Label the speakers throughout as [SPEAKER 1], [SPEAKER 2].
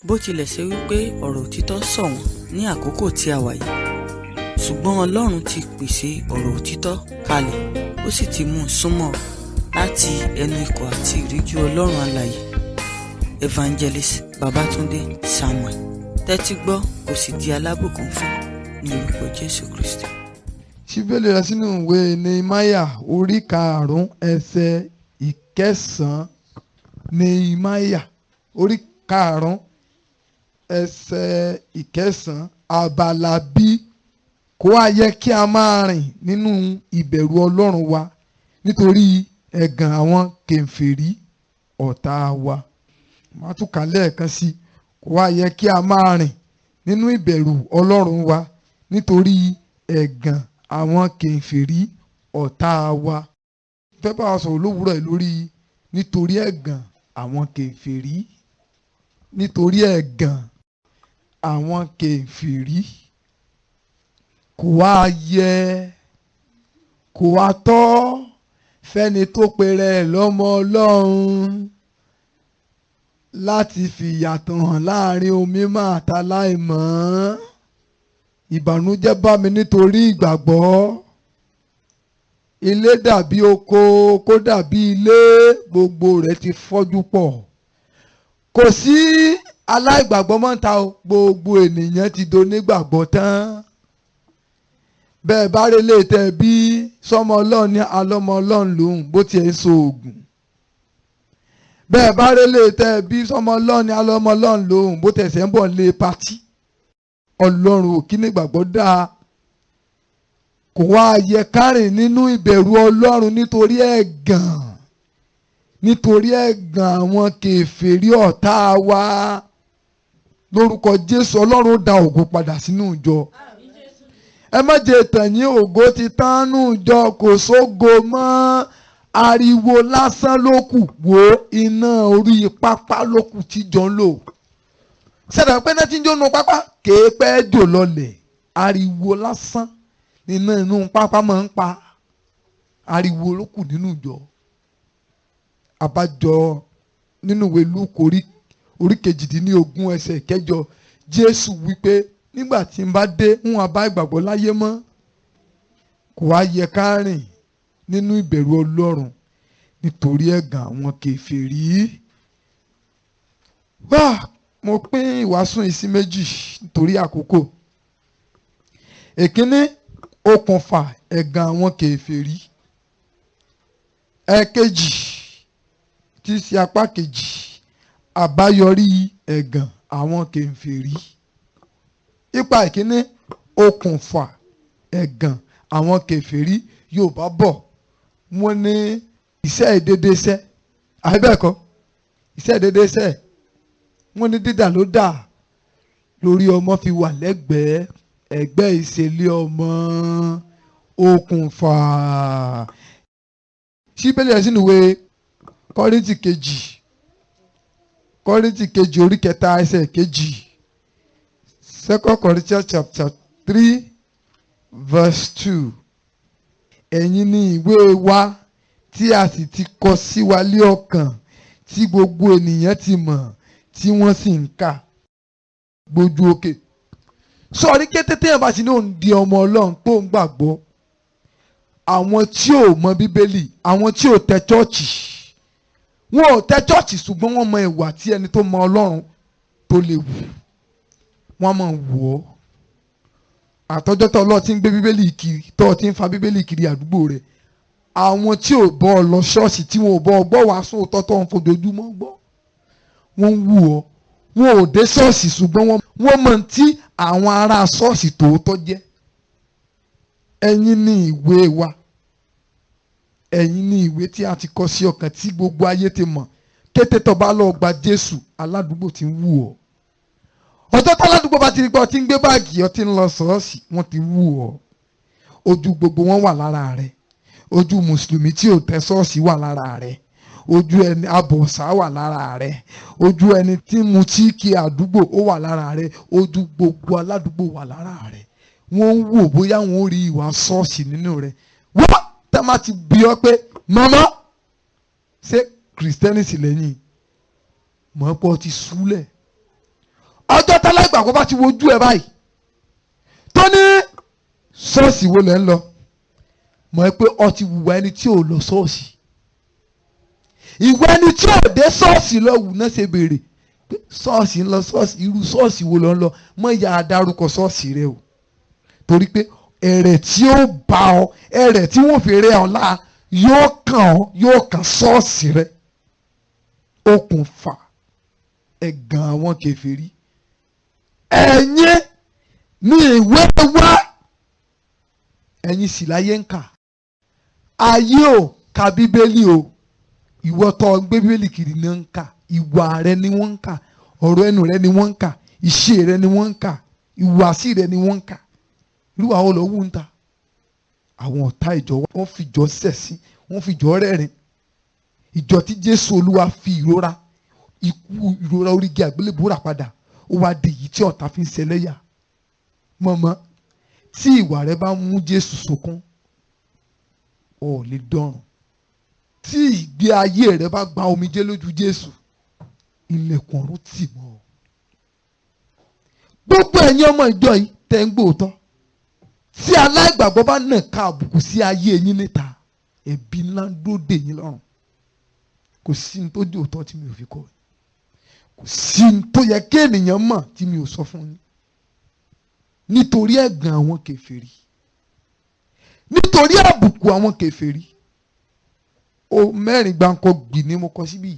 [SPEAKER 1] Bó tilẹ̀ ṣe wípé ọ̀rọ̀ òtítọ́ ṣọ̀wọ́n ní àkókò tí a wà yìí, ṣùgbọ́n Ọlọ́run ti pèsè ọ̀rọ̀ òtítọ́ kalẹ̀, ó sì ti mú un súnmọ́ láti ẹnu ikọ̀ àti ìríjú Ọlọ́run alààyè Evangelist Babatunde Samuel. Tẹ́tí gbọ́ kó sì di alábùkún fún ní orúkọ Jésù Kristi.
[SPEAKER 2] Ṣíbélì rẹ̀ sínú ìwé Nehemiah orí 5 ẹsẹ̀ 9. Nehemiah orí 5 ẹsẹ̀ 9. Abala bí kó wá yẹ kí a máa rìn nínú ìbẹ̀rù Ọlọ́run wa nítorí ẹ̀gàn àwọn kèfèrí ọ̀tá wa. Màá tún kà lẹ́ẹ̀kan sí. Kó wá yẹ kí a máa rìn nínú ìbẹ̀rù Ọlọ́run wa nítorí ẹ̀gàn àwọn kèfèrí ọ̀tá wa. Fẹ́ bá wa sọ̀rọ̀ lówùúrọ̀ yìí lórí nítorí ẹ̀gàn àwọn kèfèrí. Nítorí ẹ̀gàn àwọn kèfèrí. Kò wá yẹ, kò wá tọ́ fẹ́ni tó pera ẹ̀ lọ́mọ Ọlọ́run láti fi ìyàtọ̀ hàn láàrin onímọ̀ àtàláìmọ̀. Ìbànújẹ́ bá mi nítorí ìgbàgbọ́. Ilé dàbí oko, kó dàbí ilé, gbogbo rẹ̀ ti fọ́jú pọ̀. Kò sí aláìgbàgbọ́ mọ́ ta o, gbogbo ènìyàn ti donígbàgbọ́ tán. Bẹ́ẹ̀ bá rí lè tẹ̀ bí sọmọ Ọlọ́run ní alọ́mọ Ọlọ́run lòun bó tiẹ̀ ń so oògùn. Bẹ́ẹ̀ bá rí lè tẹ̀ bí sọmọ Ọlọ́run ní alọ́mọ Ọlọ́run lòun bó tẹ̀sẹ̀ ń bọ̀ lé patí. Ọlọ́run ò kí ní ìgbàgbọ́ dáa. Kò wá yẹ kárìn nínú ìbẹ̀rù Ọlọ́run nítorí ẹ̀gàn. Nítorí ẹ̀gàn àwọn kèfèrí ọ̀tá wa. Lórúkọ Jésù Ọlọ́run ó dá ògo padà sínú ìjọ. Ẹ má jẹ́ tàn yín, ògo ti tán nù ìjọ, kò sógo mọ́. Ariwo lásán ló kù, wo iná orí pápá ló kù tí jọ ń lò. Ṣẹ̀dá pé náà tí ń jó nu pápá kéèpẹ́ jò lọlẹ̀. Ariwo lásán iná inú pápá máa ń pa. Ariwo ló kù nínú ìjọ. Àbájọ nínú ìwé Lúùkù orí 18 ẹsẹ̀ 8, Jésù wípé nígbà tí n bá dé ń wá bá ìgbàgbọ́ láyé mọ́. Kò wá yẹ ká rìn nínú ìbẹ̀rù Ọlọ́run nítorí ẹ̀gàn àwọn kèfèrí. Mo pín ìwàásù yìí sí méjì nítorí àkókò. Èkíní, okùnfà ẹ̀gàn àwọn kèfèrí. Ẹ̀kejì, tí í ṣe apá kejì, àbáyọrí ẹ̀gàn àwọn kèfèrí. Ipa ìkíní, okùnfà ẹ̀gàn àwọn kèfèrí. Yorùbá bọ̀ wọ́n ní iṣẹ́ ìdédé iṣẹ́. Àbẹ́ẹ̀kọ́ iṣẹ́ ìdédé iṣẹ́. Wọ́n ní dídà ló dà lórí ọmọ fi wà lẹ́gbẹ̀ẹ́ ẹgbẹ́ ìṣẹ̀lẹ̀ ọmọ. Okùnfà. Ṣíbélì rẹ̀ sínú ìwé Kọ́ríńtì kejì orí 3 ẹsẹ̀ 2. 2 Corinthians chapter 3 verse 2. Ẹ̀yin ni ìwé wa tí a sì ti kọ sí wa lé ọkàn, tí gbogbo ènìyàn ti mọ̀, tí wọ́n sì ń kà. Gbójú òkè. Sọ̀rí kété téèyàn bá ti ní òun di ọmọ Ọlọ́run tó ń gbàgbọ́. Àwọn tí ò mọ Bíbélì, àwọn tí ò tẹ chọ́ọ̀chì, wọn ò tẹ chọ́ọ̀chì ṣùgbọ́n wọ́n mọ ìwà tí ẹni tó mọ Ọlọ́run tó lè wù. Wọ́n máa wù ọ́. Àtọ́jọ́ tó Ọlọ́run ti ń gbé Bíbélì kiri, tó ti ń fa Bíbélì kiri àdúgbò rẹ̀. Àwọn tí ò bọ́ ọ lọ ṣọ́ọ̀ṣì, tí wọn ò bọ́ ọ gbọ́ wàásù òótọ́ tó ń fojoojúmọ́ gbọ́, wọ́n ń wù ọ́. Wọn ò dé ṣọ́ọ̀ṣì ṣùgbọ́n wọ́n mọ̀ tí àwọn ará ṣọ́ọ̀ṣì tòótọ́ jẹ́. Ẹ̀yin ni ìwé wa. Ẹ̀yin ni ìwé tí a ti kọ sí ọkàn tí gbogbo ayé ti mọ̀. Kété tó bá lọ gba Jésù, aládùúgbò ti ń wù ọ́. Ọjọ́ tó aládùúgbò bá ti rí pé ọ ti ń gbé báàgì, ọ ti ń lọ ṣọ́ọ̀ṣì, wọ́n ti wù ọ́. Ojú gbogbo wọn wà lára rẹ̀. Ojú mùsùlùmí tí ò tẹ ṣọ́ọ̀ṣì wà lára rẹ̀. Ojú ẹni abọ̀ṣà wà lára rẹ̀. Ojú ẹni tí mu tí kí àdúgbò ó wà lára rẹ̀. Ojú gbogbo aládùúgbò wà lára rẹ̀. Wọ́n ń wò bóyá wọ́n rí ìwà ṣọ́ọ̀ṣì nínú rẹ̀. Wọ́n tẹ́ máa ti bí ọ pé màmá ṣé kìrìsìtẹ́nì sì lẹ́yìn. Mọ̀ pé ọ ti súlẹ̀. ọjọ́ tálágbàgbọ́ bá ti wojú ẹ báyìí tó ní ṣọ́ọ̀ṣì wo lẹ́ ń lọ mọ̀ pé ọ ti wùwà ẹni tí ò lọ ṣọ́ọ̀ṣì. ìwà ẹni tí ò dé ṣọ́ọ̀ṣì lọ wù náà ṣe béèrè pé ṣọ́ọ̀ṣì ń lọ ṣọ́ọ̀ṣì irú ṣọ́ọ̀ṣì wo lọ ń lọ mọ̀ ìyá adarúkọ ṣọ́ọ̀ṣì rẹ o torí pé ẹ̀rẹ̀ tí ó bá ọ ẹ̀rẹ̀ tí wọ́n fi rẹ́ ọ lá yóò kàn ṣọ́ọ̀ṣì rẹ okùnfà ẹ̀gàn àwọn kèfèrí. ẹ̀yin ní ìwé wá ẹ̀yin sì láyé ń kà ayé ò ka bíbélì o ìwọ tó ń gbé bíbélì kiri ní ń kà ìwà rẹ ni wọ́n ń kà ọ̀rọ̀ ẹnu rẹ ni wọ́n ń kà ìṣe rẹ ni wọ́n ń kà ìhùwàsí rẹ ni wọ́n ń kà irú àwọn olówó ń ta àwọn ọ̀tá ìjọ wọ́n fi ìjọ sẹ̀sí wọ́n fi ìjọ rẹ́rìn ìjọ tí Jésù Olúwa fi ìrora ikú ìrora orígi àgbélébùú rà padà ó wá di èyí tí ọ̀tá fi ń ṣẹlẹ́yà mọ̀mọ́ tí ìwà rẹ bá mú Jésù sọkún ò lè dọ̀rùn tí ìgbé ayé rẹ bá gba omijé lójú Jésù ilẹ̀kùn ọ̀run tì mọ́ ọ. gbogbo ẹ̀yin ọmọ ìjọ yìí tẹ́ ń gbóòótọ́ tí aláìgbàgbọ́ bá nà ká àbùkù sí ayé yín níta ẹ̀bi ńlá ń dóde yín lọ́rùn kò sí ní tó jẹ́ òótọ́ tí mi ò fi kọ́ kò sí ní tó yẹ kí ènìyàn mọ̀ tí mi ò sọ fún yín nítorí ẹ̀gàn àwọn kèfèrí nítorí àbùkù àwọn kèfèrí o mẹ́rin gbáǹkọ gbì ní mo kọ síbí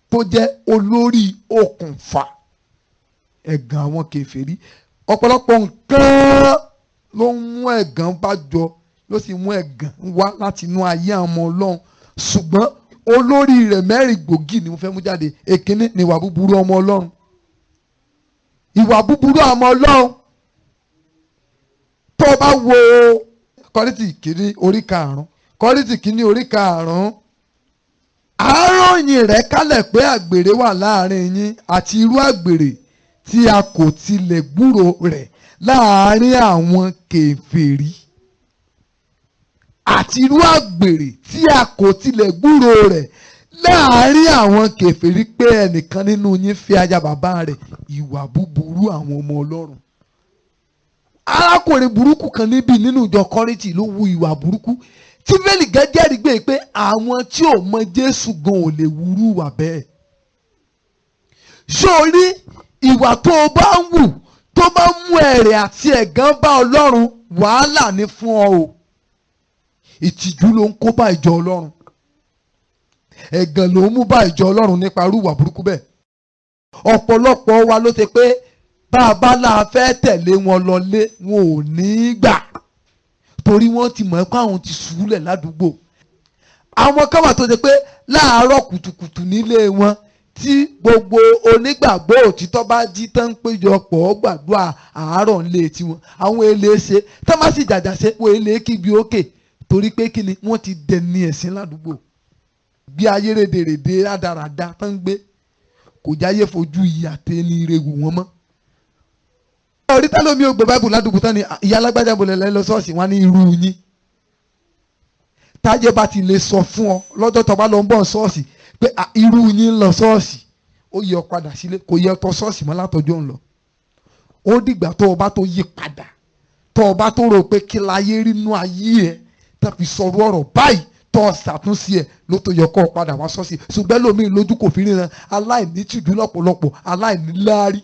[SPEAKER 2] tó jẹ́ olórí okùnfà ẹ̀gàn àwọn kèfèrí ọ̀pọ̀lọpọ̀ nǹkan ló ń mú ẹ̀gàn bá jọ ló sì mú ẹ̀gàn wá láti inú ayé àwọn ọmọ Ọlọ́run ṣùgbọ́n olórí rẹ̀ mẹ́rin gbòógì ni mo fẹ́ mú jáde èkíní ni ìwà búburú ọmọ Ọlọ́run ìwà búburú ọmọ Ọlọ́run tó bá wo Kọ́ríńtì kìíní orí 5 Kọ́ríńtì kìíní orí 5 àárọ̀yìn rẹ̀ kálẹ̀ pé àgbèrè wà láàrin yín àti irú àgbèrè tí a kò tilẹ̀ gbúrò rẹ̀ láàrin àwọn kèfèrí àti irú àgbèrè tí a kò tilẹ̀ gbúrò rẹ̀ láàrin àwọn kèfèrí pé ẹnìkan nínú yín fẹ́ aya bàbá rẹ̀ ìwà búburú àwọn ọmọ Ọlọ́run. arákùnrin burúkú kan níbí nínú ìjọ Kọ́ríńtì ló wu ìwà burúkú tí bẹ́ẹ̀lì gẹ́gẹ́ rí gbé pé àwọn tí ò mọ Jésù gan ò lè wúrú wà bẹ́ẹ̀. sórí ìwà tó o bá ń wù tó bá mú ẹ̀rẹ̀ àti ẹ̀gàn bá Ọlọ́run wàhálà ní fún ọ o ìtìjú ló ń kó bá ìjọ Ọlọ́run ẹ̀gàn ló ń mú bá ìjọ Ọlọ́run nípa irú ìwà burúkú bẹ́ẹ̀. ọ̀pọ̀lọpọ̀ wa ló ṣe pé bàbá la fẹ́ tẹ̀lé wọn lọlé wọn ò ní gbà torí wọ́n ti mọ̀ pé àwọn ti sùúlẹ̀ ládùúgbò. àwọn kan wà tó ṣe pé láàárọ̀ kùtùkùtù nílé wọn tí gbogbo onígbàgbọ́ òtítọ́ bá jí tán ń péjọpọ̀ gbàdúrà àárọ̀ ńlé tiwọn àwọn èlé ṣe tán bá sì jàjà ṣe wọ́n èlé kígbe òkè torí pé kí ni wọ́n ti dẹni ẹ̀sìn ládùúgbò bí ayé rédèrèdè rádaràda tán ń gbé kò jáyé fojú ìyà tẹ́ni ire wù wọ́n mọ́. orí tálómi ò gbé báìbù ládùúgbò tán ni ìyá alágbájá bolẹ̀ lẹ́ lọ ṣọ́ọ̀ṣì wọn ní irú yín tájẹ́ bá ti lè sọ fún ọ lọ́jọ́ tó bá lọ ń bọ̀ ṣọ́ọ̀ṣì pé irú yín ń lọ ṣọ́ọ̀ṣì ó yẹ ọ padà sílé kò yẹ ọ tọ ṣọ́ọ̀ṣì mọ́ látọjọ́ ń lọ ó dìgbà tó o bá tó yí padà tó o bá tó rò pé kí láyé rí inú ayé ẹ tó fi sọ̀rọ̀ ọ̀rọ̀ báyìí tó o ṣàtúnṣe ẹ ló tó yẹ kó o padà wá ṣọ́ọ̀ṣì ṣùgbọ́n lómi lójú kò fi ríran aláìní tìjú lọ́pọ̀lọpọ̀ aláìní láárí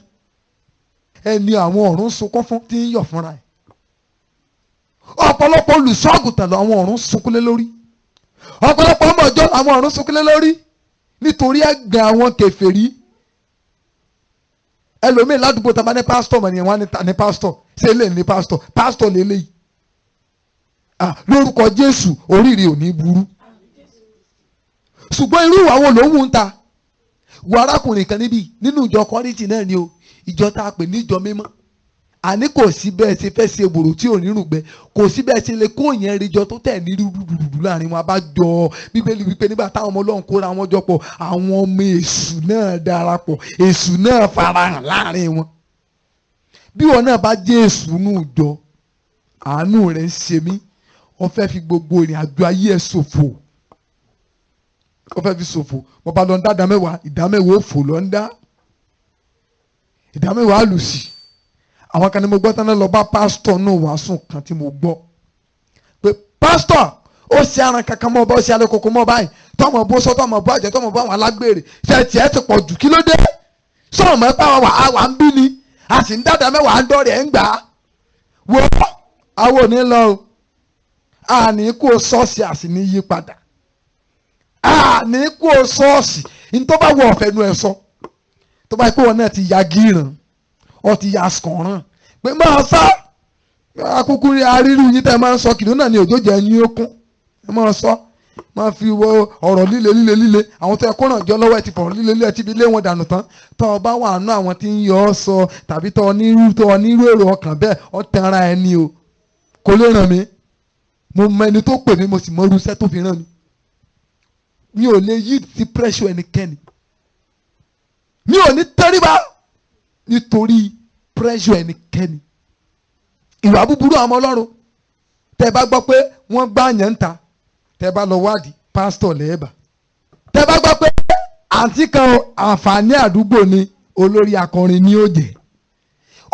[SPEAKER 2] ẹni àwọn ọ̀run sunkún fún tí ń yọ̀ fúnra ẹ̀ ọ̀pọ̀lọpọ̀ olùṣọ́ àgùntàn àwọn ọ̀run sunkúnlé lórí ọ̀pọ̀lọpọ̀ ọmọ ọjọ́ àwọn ọ̀run sunkúnlé lórí nítorí ẹ̀gàn àwọn kèfèrí. ẹlòmíín ládùúgbò tá a bá ní pásítọ̀ mọ̀ nìyẹn wọ́n á ní pásítọ̀ ṣé lè ní pásítọ̀ lélẹ́yìí lórúkọ Jésù oríire ò ní burú. ṣùgbọ́n irú ìwà wo ló ń wù ń ta wọ arákùnrin kan níbí nínú ìjọ Kọ́ríńtì náà ni o ìjọ tá a pè ní ìjọ mímọ́ àní kò sí bẹ́ẹ̀ ṣe fẹ́ ṣe bòrò tí ò ní rùgbẹ́ kò sí bẹ́ẹ̀ ṣe lè kó yẹn ríjọ tó tẹ̀ ní rúdurùdu láàrin wọn abájọ bíbélì wípé nígbà táwọn ọmọ Ọlọ́run kóra wọn jọ pọ̀ àwọn ọmọ èṣù náà darapọ̀ èṣù náà farahàn láàrin wọn. bí wọn náà bá jẹ́ èṣù nù jọ àánú rẹ̀ ń ṣe mí wọ́n fẹ́ fi gbogbo ìrìn àjò ayé ẹ̀ ṣòfò wọ́n fẹ́ fi ṣòfò wọ́n bá lọ ń dá ìdámẹ́wàá òfò lọ ń dá ìdámẹ́wàá lù sí. Àwọn kan ní mo gbọ́ tán lọ bá pásítọ̀ náà wàásù kan tí mo gbọ́ pé pásítọ̀ ó ṣe aràn kankan mọ́ ọba ó ṣe alẹ́ koko mọ́ báyìí tọmọ bó sọ tọmọ bó àjẹ tọmọ bó àwọn alágbèrè ṣe tiẹ̀ ti pọ̀ jù kí ló dé sọ̀rọ̀ mọ́ ẹ pa wà ń bí ni a sì ń dáadáa mẹ́wàá ń dọ́rẹ̀ ẹ̀ ń gbà á wo àwọn ò ní lọ o àní kó ṣọ́ọ̀ṣì àsì ní yí padà àní kó ṣọ́ọ̀ṣì ní tó bá wọ ọ̀fẹ́ nu ẹ̀ sọ tó bá yẹ pé wọn náà ti ya gíràn ọ ti ya skọ̀ràn pé máa sá akúkú aríru yín tẹ́ máa ń sọ kìnìún náà ni òjò jẹ́ yín ó kún ẹ máa sọ máa fi wo ọ̀rọ̀ líle àwọn tó yẹ kó ràn jọ lọ́wọ́ ẹ ti fọ̀rọ̀ líle ti fi lé wọn dànù tán tọ́ ọ bá wà nú àwọn tí ń yọ ọ sọ tàbí tọ́ ọ nírú èrò ọkàn bẹ́ẹ̀ ọ tẹ ara ẹni o kò lè ràn mí mo mọ ẹni tó pè mí mo sì mọ irúṣẹ́ tó fi ràn mí mi ò lè yí ti pressure ẹnikẹ́ni mi ò ní tẹríba nítorí pressure ẹnikẹ́ni ìwà búburú àwọn ọmọ Ọlọ́run tẹ́ bá gbọ́ pé wọ́n gbá yẹn ń ta tẹ́ bá lọ wádìí pásítọ̀ lẹ́ẹ̀bà tẹ́ bá gbọ́ pé àǹtí kan àǹfààní àdúgbò ni olórí akọrin ni ó jẹ́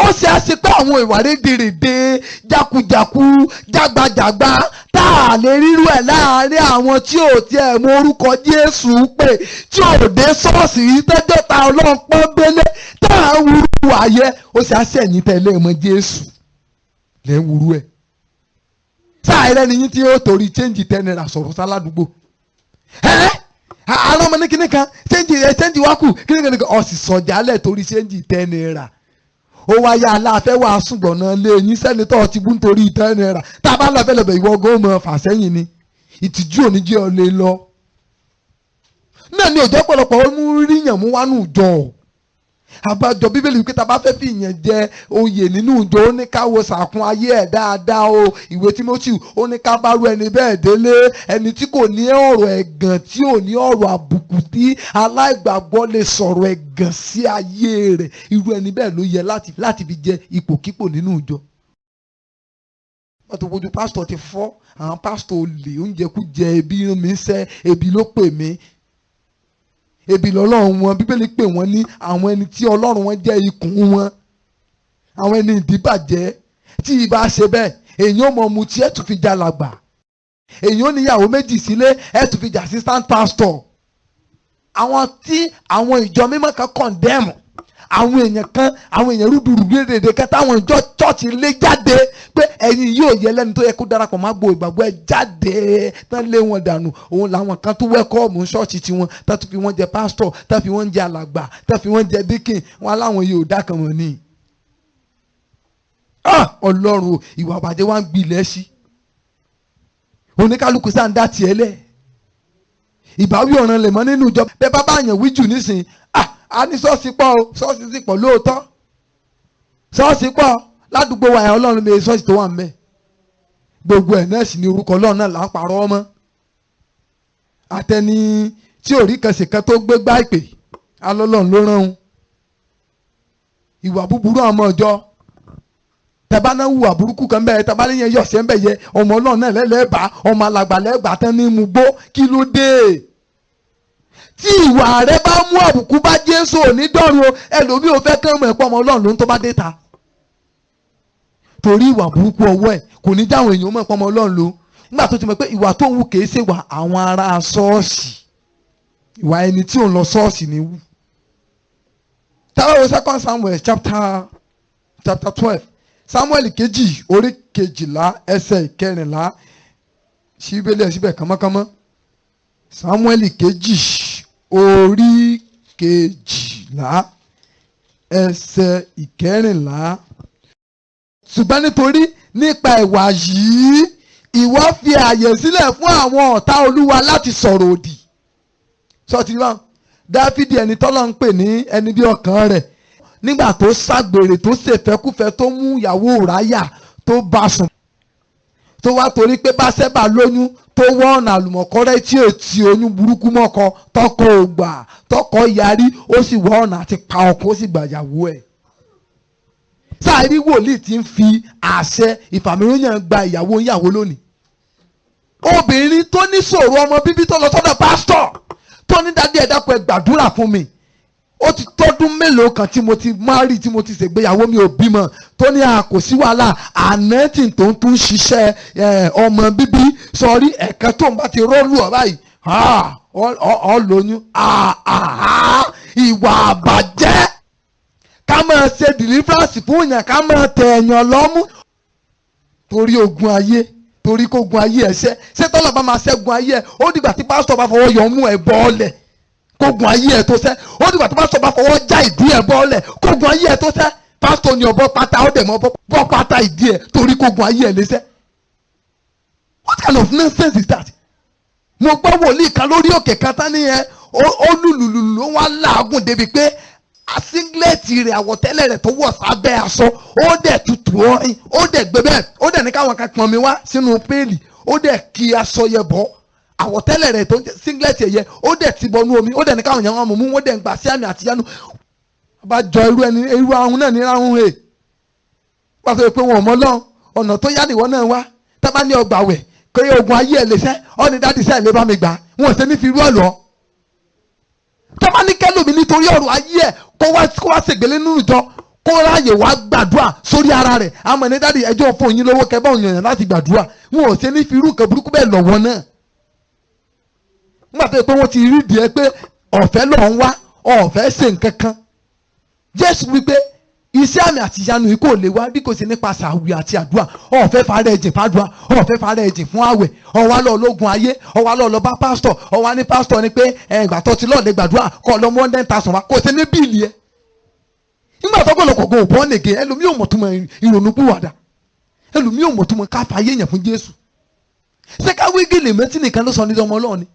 [SPEAKER 2] ó ṣe é ṣe pé àwọn ìwà rédèrèdè jákujàku jágbajàgba tá a lè rírú ẹ̀ láàárín àwọn tí ò tiẹ̀ mọ orúkọ Jésù pé tí ò dé ṣọ́ọ̀ṣì yìí tẹ́jọ́ ta Ọlọ́run pọ́nbélé tá a ń wúrú ayé ó ṣe é ṣe ẹ̀yìn tẹ́lẹ̀ mọ́ Jésù lẹ́ ń wúrú ẹ̀ sáà rẹ nìyí tí ó torí change 10 naira sọ̀rọ̀ sáládùúgbò àwọn ọmọ ní kíní kan change wá kù kíní kan ọ̀sì sọ̀jálẹ̀ torí change 10 naira ó wáyé aláfẹ́ wàá sùgbọ̀n náà lé yín sẹ́nitọ́ ti bú nítorí 10 naira tá a bá lọ fẹ́ lọ́bẹ̀ ìwọ gómọ fàsẹ́yìn ni ìtìjú òní jẹ́ ọ lè lọ náà ni òjò pọ̀lọpọ̀ ó mú ríyàn mú wánú jọ àbájọ bíbélì wípé tá a bá fẹ́ fi ìyẹn jẹ oyè nínú ìjọ ó ní ká wo sàkún ayé ẹ̀ dáadáa o ìwé Tímótì ó ní ká bá rú ẹni bẹ́ẹ̀ délé ẹni tí kò ní ọ̀rọ̀ ẹ̀gàn tí ò ní ọ̀rọ̀ àbùkù tí aláìgbàgbọ́ lè sọ̀rọ̀ ẹ̀gàn sí ayé rẹ̀ irú ẹni bẹ́ẹ̀ ló yẹ láti fi jẹ ipòkípò nínú ìjọ. wọ́n ti wojú pásítọ̀ ti fọ́ àwọn pásítọ̀ olè oúnjẹ kú jẹ ebi mi ń sẹ́ ebi ló pè mí ebi lọ́lọ́run wọn bíbélì pè wọ́n ní àwọn ẹni tí ọlọ́run wọn jẹ́ ikùn wọn àwọn ẹni ìdíbàjẹ́ tí ìbá ṣe bẹ́ẹ̀ èyàn mọ̀ mu tí ẹ̀ tún fi jà làgbà èyàn níyàwó méjì sílé ẹ̀ tún fi jà assistant pastor àwọn tí àwọn ìjọ mímọ́ kan condemn àwọn èèyàn rúdurùdu èdè kan táwọn ìjọ chọ́ọ̀chì lé jáde pé ẹ̀yin yóò yẹ lẹ́nu tó yẹ kó darapọ̀ má gbo ìgbàgbọ́ ẹ jáde tán lé wọn dànù òun làwọn kan tó wẹ́kọ̀ọ̀mù ṣọ́ọ̀chì tiwọn tán tó fi wọ́n jẹ pásítọ̀ tán fi wọ́n jẹ alàgbà tán fi wọ́n jẹ díkìn wọn aláwọn yóò dá kan mọ̀ ní. Ọlọ́run ìwà àbàjẹ́ wa ń gbilẹ̀ sí oníkálukú sáà ń dá tiẹ̀ lẹ̀ ìbáwí ọ̀ràn lè mọ́ nínú ìjọ bẹ́ẹ̀ bá bá yàn wíjù nísìnyí a ní ṣọ́ọ̀ṣì pọ̀ o ṣọ́ọ̀ṣì sì pọ̀ lóòótọ́ ṣọ́ọ̀ṣì pọ̀ ládùúgbò wa ẹ̀ Ọlọ́run mi ṣọ́ọ̀ṣì tó wà ń bẹ̀ gbogbo ẹ̀ náà sì ní orúkọ Ọlọ́run náà là ń parọ́ ọmọ àtẹni tí ò rí kẹsì kan tó gbé gbá ìpè alọ́lọ́run ló rán un ìwà búburú ọmọ ọjọ́ tẹ́bá náà hùwà burúkú kan bẹ́ẹ̀ tẹ́bá níyẹn yọ̀ sí ẹ̀ ń bẹ̀ yẹ ọmọ Ọlọ́run náà lẹ́lẹ́bà ọmọ alàgbà lẹ́gbà tán ní mu gbó kí ló dé tí ìwà rẹ bá mú àbùkù bá Jésù òní dọ́run o ẹlòmíì ò fẹ́ kán mọ̀ ẹ̀pọ̀ ọmọ Ọlọ́run ló ń tó bá dé ta torí ìwà burúkú ọwọ́ ẹ̀ kò ní jáwọn èèyàn mọ̀ ẹ̀pọ̀ ọmọ Ọlọ́run ló nígbà tó ti mọ̀ pé ìwà tó ń wù kìí ṣe wà àwọn ará ṣọ́ọ̀ṣì ìwà ẹni tí ò ń lọ ṣọ́ọ̀ṣì ní wù. táwọn wo 2 Samuel chapter 12 Samuel kejì orí 12 ẹsẹ̀ 14 síbélé síbẹ̀ kánmọ́kánmọ́ Samuel kejì orí 12 ẹsẹ̀ 14 ṣùgbọ́n nítorí nípa ìwà yìí ìwọ fi àyè sílẹ̀ fún àwọn ọ̀tá Olúwa láti sọ̀rọ̀ òdì sọ́tì bá Dáfídì ẹni tọ́lọ́ ń pè ní ẹni bí ọkàn rẹ̀ nígbà tó ṣàgbèrè tó ṣèfẹ́kúfẹ́ tó mú ìyàwó Ùráyà tó bá sùn tó wá torí pé Báṣẹ́bà lóyún tó wọ́ ọ̀nà àlùmọ̀kọ́rẹ́ tí ò ti oyún burúkú mọ́kọ tọkọ ògbà tọkọ yarí ó sì wọ́ ọ̀nà àti pa ọkọ ó sì gbàyàwó ẹ̀. sáàrí wòlíì ti ń fi àṣẹ ìfàmìlóyàn gba ìyàwó lónìí. obìnrin tó ní ṣòro ọmọ bíbí tó lọ sọ́dọ̀ pásítọ̀ tó ní dádì ẹ dákun ẹ gbàdúrà fún mi ó ti tọ́dún mélòó kan tí mo ti marry tí mo ti ṣègbéyàwó mi ò bímọ tó ní kò sí wàhálà ànẹ́tì tó ń tún ṣiṣẹ́ ọmọ bíbí sọrí ẹ̀ka tó ń bá ti rọ́ọ̀lù ọ̀ báyìí ọ lóyún ìwà àbàjẹ́ ká máa ṣe deliverance fún èèyàn ká máa tẹ èèyàn lọ́mú torí ogun ayé torí kógun ayé ẹ̀ ṣé tọ́lọ̀ bá máa ṣẹ́gun ayé ẹ̀ ó dìgbà tí pásítọ̀ bá fọwọ́ yọ mú ẹ̀ bọ́ọ̀lẹ̀ kógun ayé ẹ̀ tó ṣẹ́ ó dìgbà tí pásítọ̀ bá fọwọ́ já ìdí ẹ̀ bọ́ọ̀lẹ̀ kógun ayé ẹ̀ tó ṣẹ́ pásítọ̀ ni ọ̀bọ pátá ó dẹ̀ mọ́ bọ́ pátá ìdí ẹ̀ torí kógun ayé ẹ̀ léṣẹ́. What kind of nonsense is that? Mo gbọ́ wòlíì kan lórí òkè kan tán nìyẹn ó lùlùlù ló wá láàgùn débi pé àsíngilẹ́ẹ̀tì rẹ̀ àwọ̀tẹ́lẹ̀ rẹ̀ tó wọ̀ sábẹ́ aṣọ ó dẹ̀ tutù ọrin ó dẹ̀ gbé bẹ́ẹ̀ ó dẹ̀ ní káwọn kan pọn mi wá sínú péèlì ó dẹ̀ kí aṣọ yẹ bọ́ àwọ̀tẹ́lẹ̀ rẹ̀ tó síngilẹ́ẹ̀tì yẹ ó dẹ̀ ti bọnú omi ó dẹ̀ ní káwọn yẹn wọn mú wọ́n dẹ̀ ń gbà sí àmì àtìyánu abájọ irú ahun náà ní ráhùn he pàṣẹ pé wọn ò mọ lọ́n ọ̀nà tó yá nìwọ náà wá tábà ní ọgbà wẹ̀ kí ogun ayé ẹ̀ lè ṣẹ́ ọ́ ní dádì sẹ́ẹ̀ lè bá mi gbà wọn ò ṣe ní fi irú ọ̀ lọ tọ́ba ní kẹ́lòmí nítorí ọ̀rọ̀ ayé ẹ̀ kó wá ṣègbélé nínú ìjọ kó ráàyè wá gbàdúrà sórí ara rẹ̀ àmọ́ ní dáàdi ẹjọ́ fún yín lówó kẹ́ bá òun yàn láti gbàdúrà wọn ò ṣe ní fi irú nǹkan burúkú bẹ́ẹ̀ lọ́wọ́ náà nígbà tó yẹ pé wọ́n ti rí díẹ̀ pé ọ̀fẹ́ lọ́ọ́ ń wá ọ̀fẹ́ ṣe nǹkan kan Jésù wípé iṣẹ́ àmì àti ìyanu yìí kò lè wá bí kò sí nípasẹ̀ àwẹ̀ àti àdúrà ọ̀fẹ́ fara ẹ̀jẹ̀ fàdúrà ọ̀fẹ́ fara ẹ̀jẹ̀ fún àwẹ̀ ọ̀wá lọ lógun ayé ọ̀wá lọ bá pásítọ̀ ọ̀wá ní pásítọ̀ ni pé ìgbà tó ti lọ́ọ̀dẹ gbàdúrà kọ́ lọ mọ́ 100,000 wa kò sí ní bíìlì ẹ̀. nígbà tó gbọ́dọ̀ kò bọ́ nìgẹ̀ ẹlòmíì ò mọ̀ tó mọ ìrònú pìwàdà ẹlòmíì ò mọ̀ tó mọ káfa ayé yẹn fún Jésù. ṣé ká wí gèlè mẹ́tì nìkan ló sọ ní ọmọ Ọlọ́run ni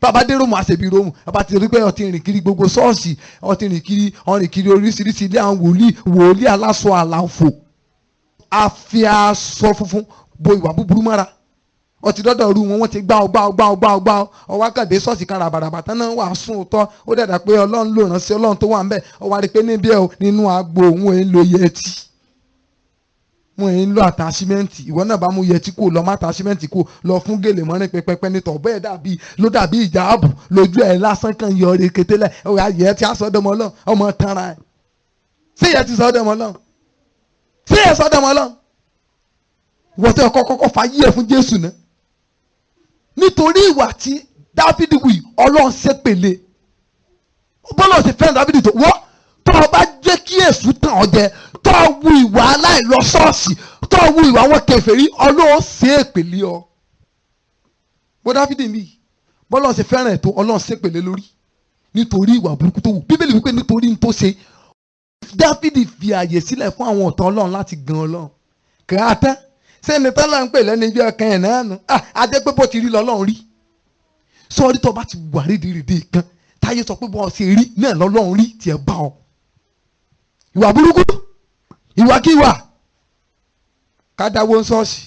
[SPEAKER 2] bàbá dé Rómù àṣẹbí Rómù bàbá ti rí pé ọtí rìn kiri gbogbo ṣọ́ọ̀ṣì ọtí rìn kiri oríṣiríṣi ilé àwọn wòlíì aláṣọ àlàfo àfi aṣọ funfun bo ìwà búburú mọ́ra ọtí dọ́dọ̀ rú wọn ti gbá ọwọ́ àkàdé ṣọ́ọ̀ṣì kan ràbàràbà tán náà wà sún òótọ́ ó dẹ̀dà pé Ọlọ́run ló ránṣẹ́ Ọlọ́run tó wà ń bẹ̀ ọwọ́ àrí pé níbi ẹ̀ nínú agbo òun ẹ̀ ń lo yẹtí wọn ẹ̀ ń lo àtàṣímẹ́ǹtì ìwọ náà bá mú yẹtí kó lọ má àtàṣímẹ́ǹtì kó lọ fún gèlè mọ́rin pẹpẹpẹ nítọ̀ bẹ́ẹ̀ ló dàbí ìjà ààbò lójú ẹ̀ lásán kan yọ ọ̀rẹ́ kétélẹ̀ ọ̀rẹ́ ayẹ tí a sọ́dọ̀mọ́ lọ ọmọ tanra ẹ̀ sí yẹ ti sọ́dọ̀mọ́ lọ sí yẹ sọ́dọ̀mọ́ lọ wọ́n tẹ́ kọ́kọ́ fà yí ẹ̀ fún Jésù náà nítorí ìwà tí Dáfídì wì Ọlọ́run ṣépèlé bọ́lá ti fẹ́ràn Dáfídì tó wọ́ tó o bá jẹ́ kí èṣù tàn ọ́ jẹ tó o wu ìwà aláìlọ́sọ́ọ̀sì tó o wu ìwà wọn kèfèrí Ọlọ́run ṣépèlé ọ. bó Dáfídì mi bọ́lá ti fẹ́ràn ẹ̀ tó Ọlọ́run ṣépèlé lórí nítorí ìwà burúkú tó wù Bíbélì wípé nítorí n tó ṣe Dáfídì fi àyè sílẹ̀ fún àwọn ọ̀tá Ọlọ́run láti gan Ọlọ́run kì í tán sẹ́ni tọ́lá ń pè lẹ́nu ibi ọkàn ẹ̀ náà nù adé pé bó ti rí lọ́lọ́run rí sọ́ọ́rí tó bá ti wà rídìrídì kan táyé sọ pé bọ́ọ̀ ṣe rí náà lọ́lọ́run rí tiẹ̀ bá ọ. ìwà burúkú ìwàkiwà ká dáwó ń ṣọ́ọ̀ṣì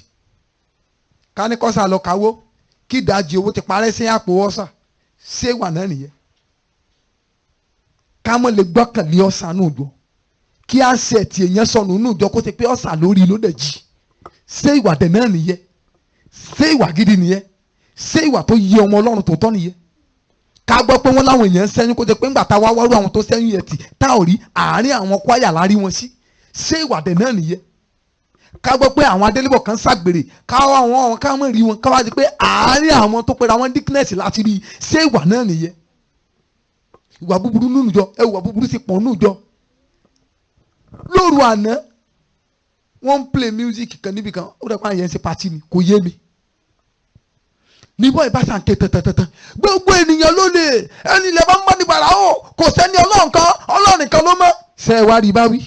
[SPEAKER 2] ká ní kọ́sà lọ káwó kí ìdajì owó ti parẹ́ sí àpò ọ̀sà ṣé wà náà nìyẹn. ká mọ̀ lè gbọ́kànlé ọ̀sà nù jọ kí á ṣe ẹ̀tì èèyàn sọnù nù jọ kó ti pé ọ̀sà lórí ló dẹ̀ jì ṣé ìwà dẹ̀ náà nìyẹn ṣé ìwà gidi nìyẹn ṣé ìwà tó yẹ ọmọ Ọlọ́run tó tọ́ nìyẹn. ká gbọ́ pé wọ́n láwọn èèyàn ń sẹ́yìn kó jẹ́ pé ńgbà tá a wá wárú àwọn tó sẹ́yìn yẹn tì tá ò rí àárín àwọn kwaya lárí wọn sí ṣé ìwà dẹ̀ náà nìyẹn. ká gbọ́ pé àwọn adélébọ̀ kan ṣàgbèrè káwọ́ àwọn ká mọ̀ rí wọn káwá di pé àárín àwọn tó pera wọn dickness láti rí ṣé ìwà náà nìyẹn. ìwà búburú nínú ìjọ ìwà búburú ti pọ̀ nínú ìjọ. lóru àná wọ́n ń play music kan níbi kan ó dẹ̀ pa àyẹ̀ ń ṣe party ni kò yé mi. níbo ìbátan ké tẹ̀tẹ̀tẹ̀tẹ̀ gbogbo ènìyàn ló lè ẹni lè bá ń bá ní gbàrà ó kò sẹ́ni Ọlọ́run nìkan ló mọ̀. ṣe é wá rí bá wí.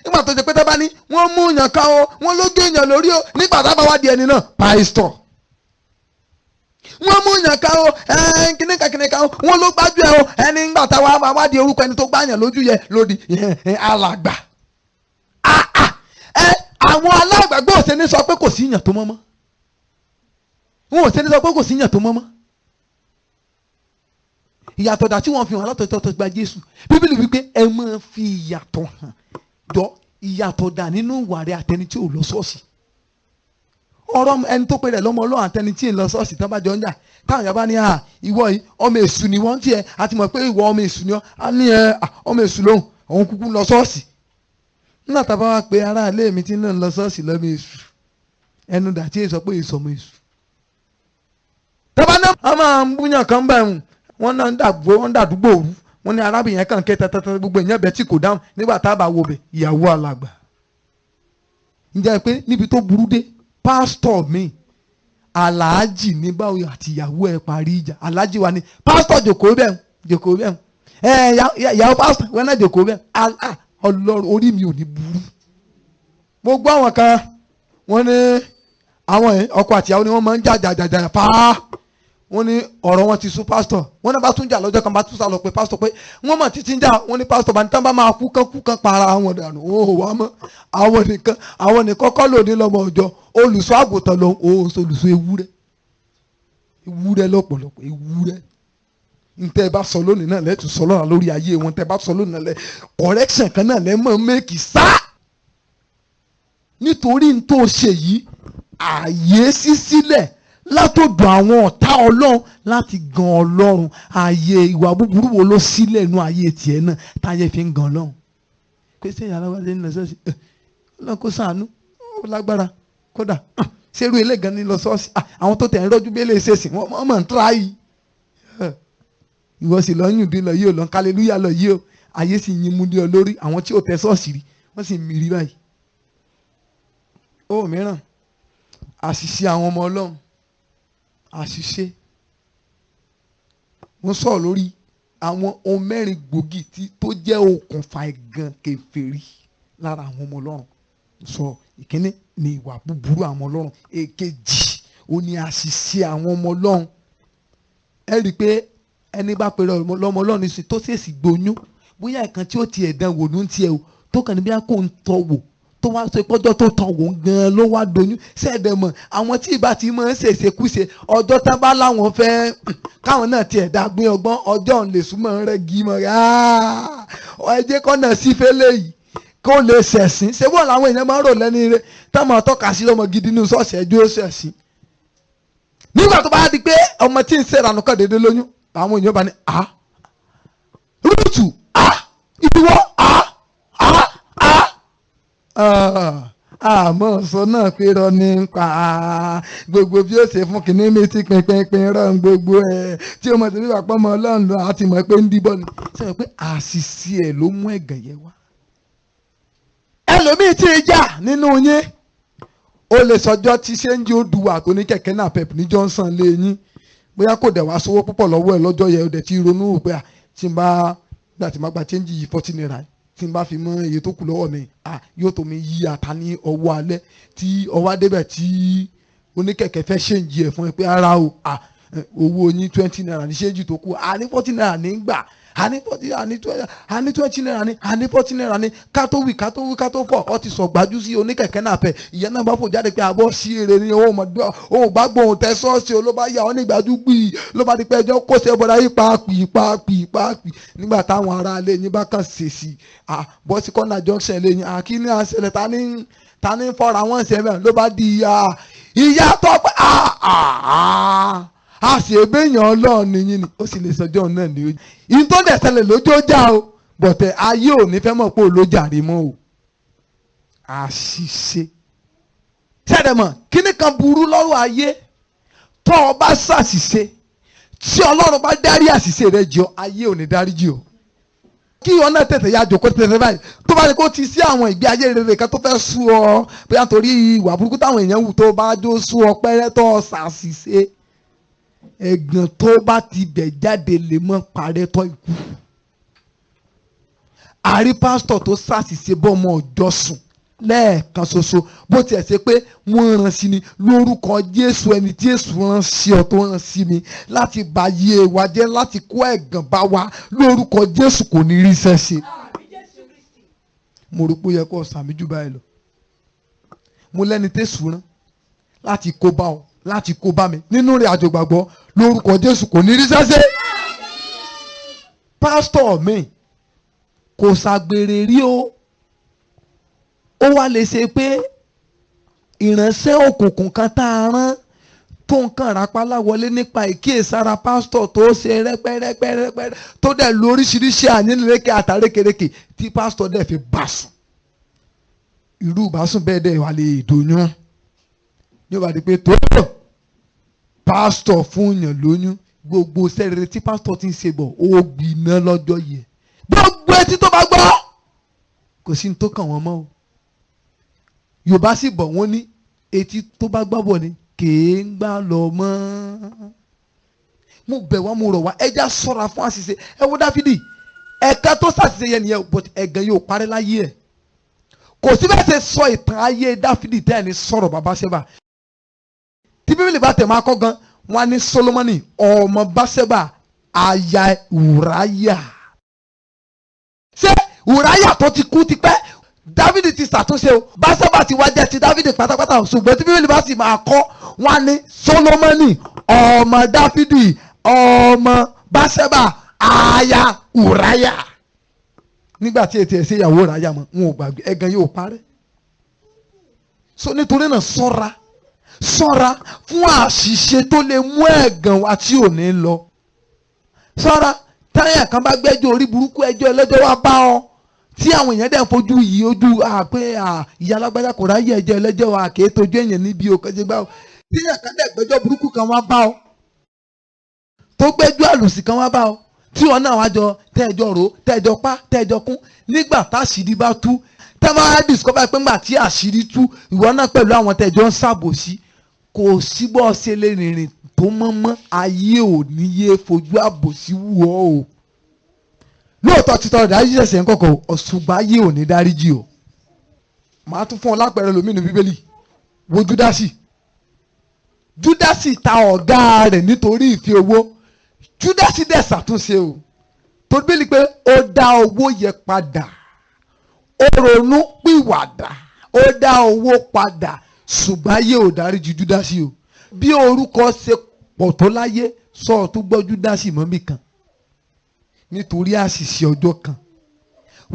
[SPEAKER 2] nígbà tó ṣe pé tábà ní wọ́n mú yàn ká o wọ́n ló gé yàn lórí o nígbà tábà wá di ẹni náà pásítọ̀. wọ́n mú yàn ká o kìnìkan o wọ́n ló gbájú ẹ o ẹni nígbà táwa wá di orúkọ ẹni tó gbá yàn lójú yẹ lòdì alàgbà. àwọn alágbàgbọ́ ò ṣe ní sọ pé kò sí yàn tó mọ́ mọ́. wọn ò ṣe ní sọ pé kò sí yàn tó mọ́ mọ́. ìyàtọ̀ dà tí wọ́n fi hàn látọ̀tọ̀ tó gba Jésù Bíbélì wípé ẹ máa fi ìyàtọ̀ hàn jọ ìyàtọ̀ dà nínú ìwà rẹ àtẹni tí ò lọ ṣọ́ọ̀ṣì. ọ̀rọ̀ ẹni tó pe rẹ̀ lọ́mọ Ọlọ́run àtẹni tí ń lọ ṣọ́ọ̀ṣì tán bá jọ ń jà táwọn yàrá bá ní ìwọ yìí ọmọ èṣù ni wọ́n tiẹ̀ àti mọ̀ pé ìwọ ọmọ èṣù ni ọ́ á ní ọmọ èṣù lòun òun kúkú lọ ṣọ́ọ̀ṣì nígbà tá a bá wá pe ará ilé mi tí ń lọ ṣọ́ọ̀ṣì lọ́mọ èṣù ẹnu dàtí èso pé èso ọmọ èṣù. tọ́ba náà wọ́n máa ń búyàn kan báyìí wọ́n náà ń dàdúgbò òru wọ́n ní arábìnrin kan ké tẹ́tẹ́tẹ́ gbogbo èèyàn bẹ́ẹ̀ tí kò dáhùn nígbà tá a bá wo bẹ̀ ìyàwó alàgbà. ǹjẹ́ pé níbi tó burú dé pásítọ̀ mi aláàjì ní báwo àti ìyàwó ẹ̀ parí ìjà aláàjì wa ni pásítọ̀ jòkó bẹ́ẹ̀ ìyàwó pásítọ̀ wọn náà jòkó bẹ́ẹ̀ Ọlọ́run orí mi ò ní burú. mo gbọ́ àwọn kan wọ́n ní àwọn ọkọ àtìyàwó ni wọ́n máa ń jà fáá wọ́n ní ọ̀rọ̀ wọn ti sú pásítọ̀ wọ́n náà bá tún jà lọ́jọ́ kan bá tún sá lọ pé pásítọ̀ pé wọ́n mọ̀ títí ń jà wọ́n ní pásítọ̀ bá ní tán bá máa kú kán para wọn dànù ó wà mọ́ àwọn nìkan kọ́ lòdì lọ́mọ ọjọ́ olùṣọ́ àgùntàn lọ olùṣọ́ ewúrẹ́ lọ́pọ̀lọpọ̀ ewúrẹ́ ntẹ́ bá sọ lónìí náà lẹ́tù sọ lọ́nà lórí ayé wọn tẹ́ bá sọ lónìí náà lẹ́ correction kan náà lẹ́mọ̀ mẹ́kì sá nítorí n tó ṣe yìí ààyè sí sílẹ̀ látọ̀dọ̀ àwọn ọ̀tá Ọlọ́run láti gan Ọlọ́run ààyè ìwà búburú wo ló sílẹ̀ nínú ayé tiẹ̀ náà táyé fi ń gan Ọlọ́run pé sẹ́yìn aláwọ̀dé ní lọ́sọ̀ọ̀sì Ọlọ́run kó ṣàánú ó lágbára kódà ṣerú ilé gan ní lọ́sọ̀ọ̀sì àwọn tó tẹ̀ ń rọ́jú bí eléyìí ṣèṣì wọ́n mọ̀ ń tra yìí ìwọ sì lọ́yún dín lọ yìí ò lọ́n kálẹ́lúyà lọ yìí ò ayé sì yin mú dé ọ lórí àwọn tí ò tẹ ṣọ́ọ̀ṣì rí wọ́n sì mìírí báyìí. ó mìíràn àṣìṣe àwọn ọmọ Ọlọ́run àṣìṣe wọ́n sọ̀rọ̀ lórí àwọn ohun mẹ́rin gbòógì tó jẹ́ okùnfà ẹ̀gàn kèfèrí lára àwọn ọmọ Ọlọ́run sọ ìkíní ni ìwà búburú àwọn Ọlọ́run èkejì ó ní àṣìṣe àwọn ọmọ Ọlọ́run ẹ rí i pé ẹni bá pèrè lọ́mọ Ọlọ́run ní tó ṣèèṣì gbóyún bóyá nǹkan tí ó tiẹ̀ dán wò ló ń tiẹ̀ o tó kàn ní bí kò ń tọ́ wò tó wá sọ pọ́jọ́ tó tán wò gan-an ló wá doyún ṣẹ̀dẹ̀ mọ̀ àwọn tí ìbá ti máa ń ṣèṣekúṣe ọjọ́ tá bá láwọn fẹ́ káwọn náà tiẹ̀ dàgbé ọgbọ́n ọjọ́ òun lè súnmọ́ rẹ̀ gí mọ́ ẹ jẹ́ kọ́nà sí fẹ́lẹ́ yìí kó lè ṣẹ̀sìn ṣé wọ́n làwọn èèyàn máa ń rò lẹ́ni rẹ̀ táwọn tọ́ka sí ọmọ gidi nínú ṣọ́ọ̀ṣì ẹjọ́ ṣẹ̀sìn nígbà tó bá di pé ọmọ tí ń ṣèrànú kan déédéé lóyún àwọn èèyàn bá ní rúùtù ìwọ àmọ́ sọ náà pé rọ nípa gbogbo bí ó ṣe fún kìnní mi ti pinpin rọ gbogbo ẹ̀ tí ó mọ̀ sí wíwà pọ́nmọ́ Ọlọ́run lọ àti mọ̀ pé ń dìbò ni ṣe wọ́n pé àṣìṣe ẹ̀ ló mú ẹ̀gàn yẹn wá. ẹlòmíì tí ì jà nínú yín ó lè sọjọ́ tí ṣé ń jí ó duwà tó ní kẹ̀kẹ́ náà pep ní Johnson lé yín bóyá kò dẹ̀ wá sówó púpọ̀ lọ́wọ́ ẹ̀ lọ́jọ́ yẹn ó dẹ̀ ti ronú pé tí n bá gba change yìí 40 naira tí n bá fi mọ iye tó kù lọ́wọ́ mi yóò tó mi yí ata ní ọwọ́ alẹ́ tí ọwọ́ adébẹ̀ tí oníkẹ̀kẹ́ fẹ́ ṣèǹjì ẹ̀ fún ẹ pé ara o owó yín 20 naira ní ṣéǹjì tó kù ní 40 naira ní gbà ní 20 naira ní 40 naira ní ká tó fọ̀ ọ ti sọ gbájú sí oníkẹ̀kẹ́ náà pẹ̀ ìyẹn náà bá fò jáde pé àbọ̀ sí èrè ni ó bá gbóhùn tẹ sọ́ọ̀sì ló bá yà ọ́ nígbàjú gbì ló bá di pé ẹjọ́ kó ṣe bọ́dá yí pàápì nígbà táwọn ará ilé yín bá kàn ṣèṣì bọ́sì kọ́nà junction lé yín kí ní àṣẹlẹ̀ ta ní fọ́ra wọn ṣe bẹ́ẹ̀ ló bá di ìyá tó pé a sì ebéèyàn Ọlọ́run nìyí ni ó sì lè sọjọ́ náà ní ojú ìyí tó dẹ̀ ṣẹlẹ̀ lójó já o bọ̀tẹ̀ ayé ò ní fẹ́ mọ̀ pé olójàre mọ́ o àṣìṣe ṣẹ̀dẹ̀mọ̀ kíní kan burú lọ́rọ̀ ayé tó o bá ṣàṣìṣe tí Ọlọ́run bá dárí àṣìṣe rẹ jì ọ́ ayé ò ní dárí jì ọ́ kí ọ náà tètè ya jòkó tètè báyìí tó bá ní kó ti sí àwọn ìgbé ayé rere kan tó fẹ́ sú ọ bóyá torí ìwà burúkú táwọn èèyàn wù tó bá jó sú ọ pẹ́rẹ́ tó ṣàṣìṣe ẹ̀gàn tó bá ti bẹ̀ jáde lè mọ́ parẹ́ tọ́ ikú. àrí pásítọ̀ tó ṣàṣìṣe bọ́mọ ọjọ́ sùn lẹ́ẹ̀kan ṣoṣo bó tiẹ̀ ṣe pé wọ́n rán sí ni lórúkọ Jésù ẹni tí Jésù rán sí ọ tó rán sí mi láti bá yé wa jẹ́ láti kó ẹ̀gàn bá wa lórúkọ Jésù kò ní rí iṣẹ́ ṣe. mo rò pé ó yẹ kó sàmì jù báyìí lọ. mo lẹ́ni tẹ̀sù rán láti kó bá ọ láti kó bá mi nínú rẹ̀ àjò gbàgbọ́ lórúkọ Jésù kò ní rí iṣẹ́ ṣe. pásítọ̀ mi kò ṣàgbèrè rí o ó wá lè ṣe pé ìránṣẹ́ òkùnkùn kan tá a rán tó nǹkan rápálá wọlé nípa ìkíyèsára pásítọ̀ tó ṣe rẹ́pẹ́rẹ́pẹ́rẹ́pẹ́ tó dẹ̀ lóríṣiríṣi ànílékè àtàrékèrèkè tí pásítọ̀ dẹ̀ fi bá sùn. Irú ìbásùn bẹ́ẹ̀ dẹ̀ wà lè dòyún ní ó bá di pé tó pásítọ̀ fún yàn lóyún gbogbo sẹ́rẹ̀rẹ̀ tí pásítọ̀ ti ń ṣe bọ̀ ó gbiná lọ́jọ́ yẹn. Gbogbo etí tó bá gbọ́ kò sí ní tó kàn wọ́n mọ́ o. Yorùbá sì bọ̀ wọ́n ní etí tó bá gbọ́ bọ̀ ni kèé ń gbà lọ mọ́. Mo bẹ̀ wá mo rọ̀ wá ẹja ṣọ́ra fún àṣìṣe. Ẹ wo Dáfídì ẹ̀ka tó ṣàṣìṣe yẹn nìyẹn but ẹ̀gàn yóò parẹ́ láyé ẹ̀. Kò sí bẹ́ẹ̀ ṣe sọ ìtàn ayé Dáfídì tẹ́ ẹ̀ ní sọ̀rọ̀ Báṣẹ́bà. Tí Bíbélì bá tẹ̀ máa kọ́ gan wọn ní Sólómọ́nì ọmọ Báṣẹ́bà aya Ùráyà. Ṣé Ùráyà tó ti kú tipẹ́ Dáfídì ti ṣàtúnṣe o Báṣẹ́bà ti wá jẹ́ ti Dáfídì pátápátá ṣùgbọ́n tí Bíbélì bá sì máa kọ́ wọn ní Sólómọ́nì ọmọ Dáfídì ọmọ Báṣẹ́bà aya Ùráyà. Nígbà tí ètò ẹ̀ ṣe ìyàwó Ùráyà mọ́ wọn ò gbàgbé ẹ̀gàn yóò parẹ́. So nítorí náà ṣọ́ra fún àṣìṣe tó lè mú ẹ̀gàn wá tí ò ní lọ. Ṣọ́ra táyà kan bá gbẹ́jọ́ orí burúkú ẹjọ́ ẹlẹ́jọ́ wá bá ọ tí àwọn èèyàn dẹ̀ ń fojú yìí ojú pé ìyá alágbájá kò ráyè ẹjọ́ ẹlẹ́jọ́ wa kì í tojú èèyàn níbi òkèjì gbá o. Táyà kan dẹ̀ gbẹ́jọ́ burúkú kan wá bá ọ tó gbẹ́jọ́ àlùsì kan wá bá ọ tí wọn náà wá jọ tẹ́ẹ̀jọ́ rò tẹ́ẹ̀jọ́ pa tẹ́ẹ̀jọ́ kún nígbà táṣìírí bá tú tẹ́ máa discover pé ńgbà tí àṣírí tú ìwọ náà pẹ̀lú àwọn tẹ́ẹ̀jọ́ ń ṣàbòsí kò sí bọ́ ṣe lè rìnrìn tó mọ́mọ́ ayé ò ní yé fojú àbòsí wù ọ́ o. Lóòótọ́ títọ́ ìdáríjì ẹ̀ṣẹ̀ ń kọ̀kọ̀ ọ̀ṣùgbọ́n ayé ò ní dáríjì o. Màá tún fún ọ lápẹẹrẹ lómìnira Bíbélì wo Júdásì ta ọ̀gá rẹ̀ nítorí ìfẹ́ owó. Júdásì dẹ̀ ṣàtúnṣe o tó Bíbélì pé ó dá owó yẹ padà ó ronú pìwàdà ó dá owó padà ṣùgbọ́n ayé ò dáríjì Júdásì o. Bí orúkọ ṣe pọ̀ tó láyé sọ̀rọ̀ tó gbọ́ Júdásì mọ́ mi kan nítorí àṣìṣe ọjọ́ kan.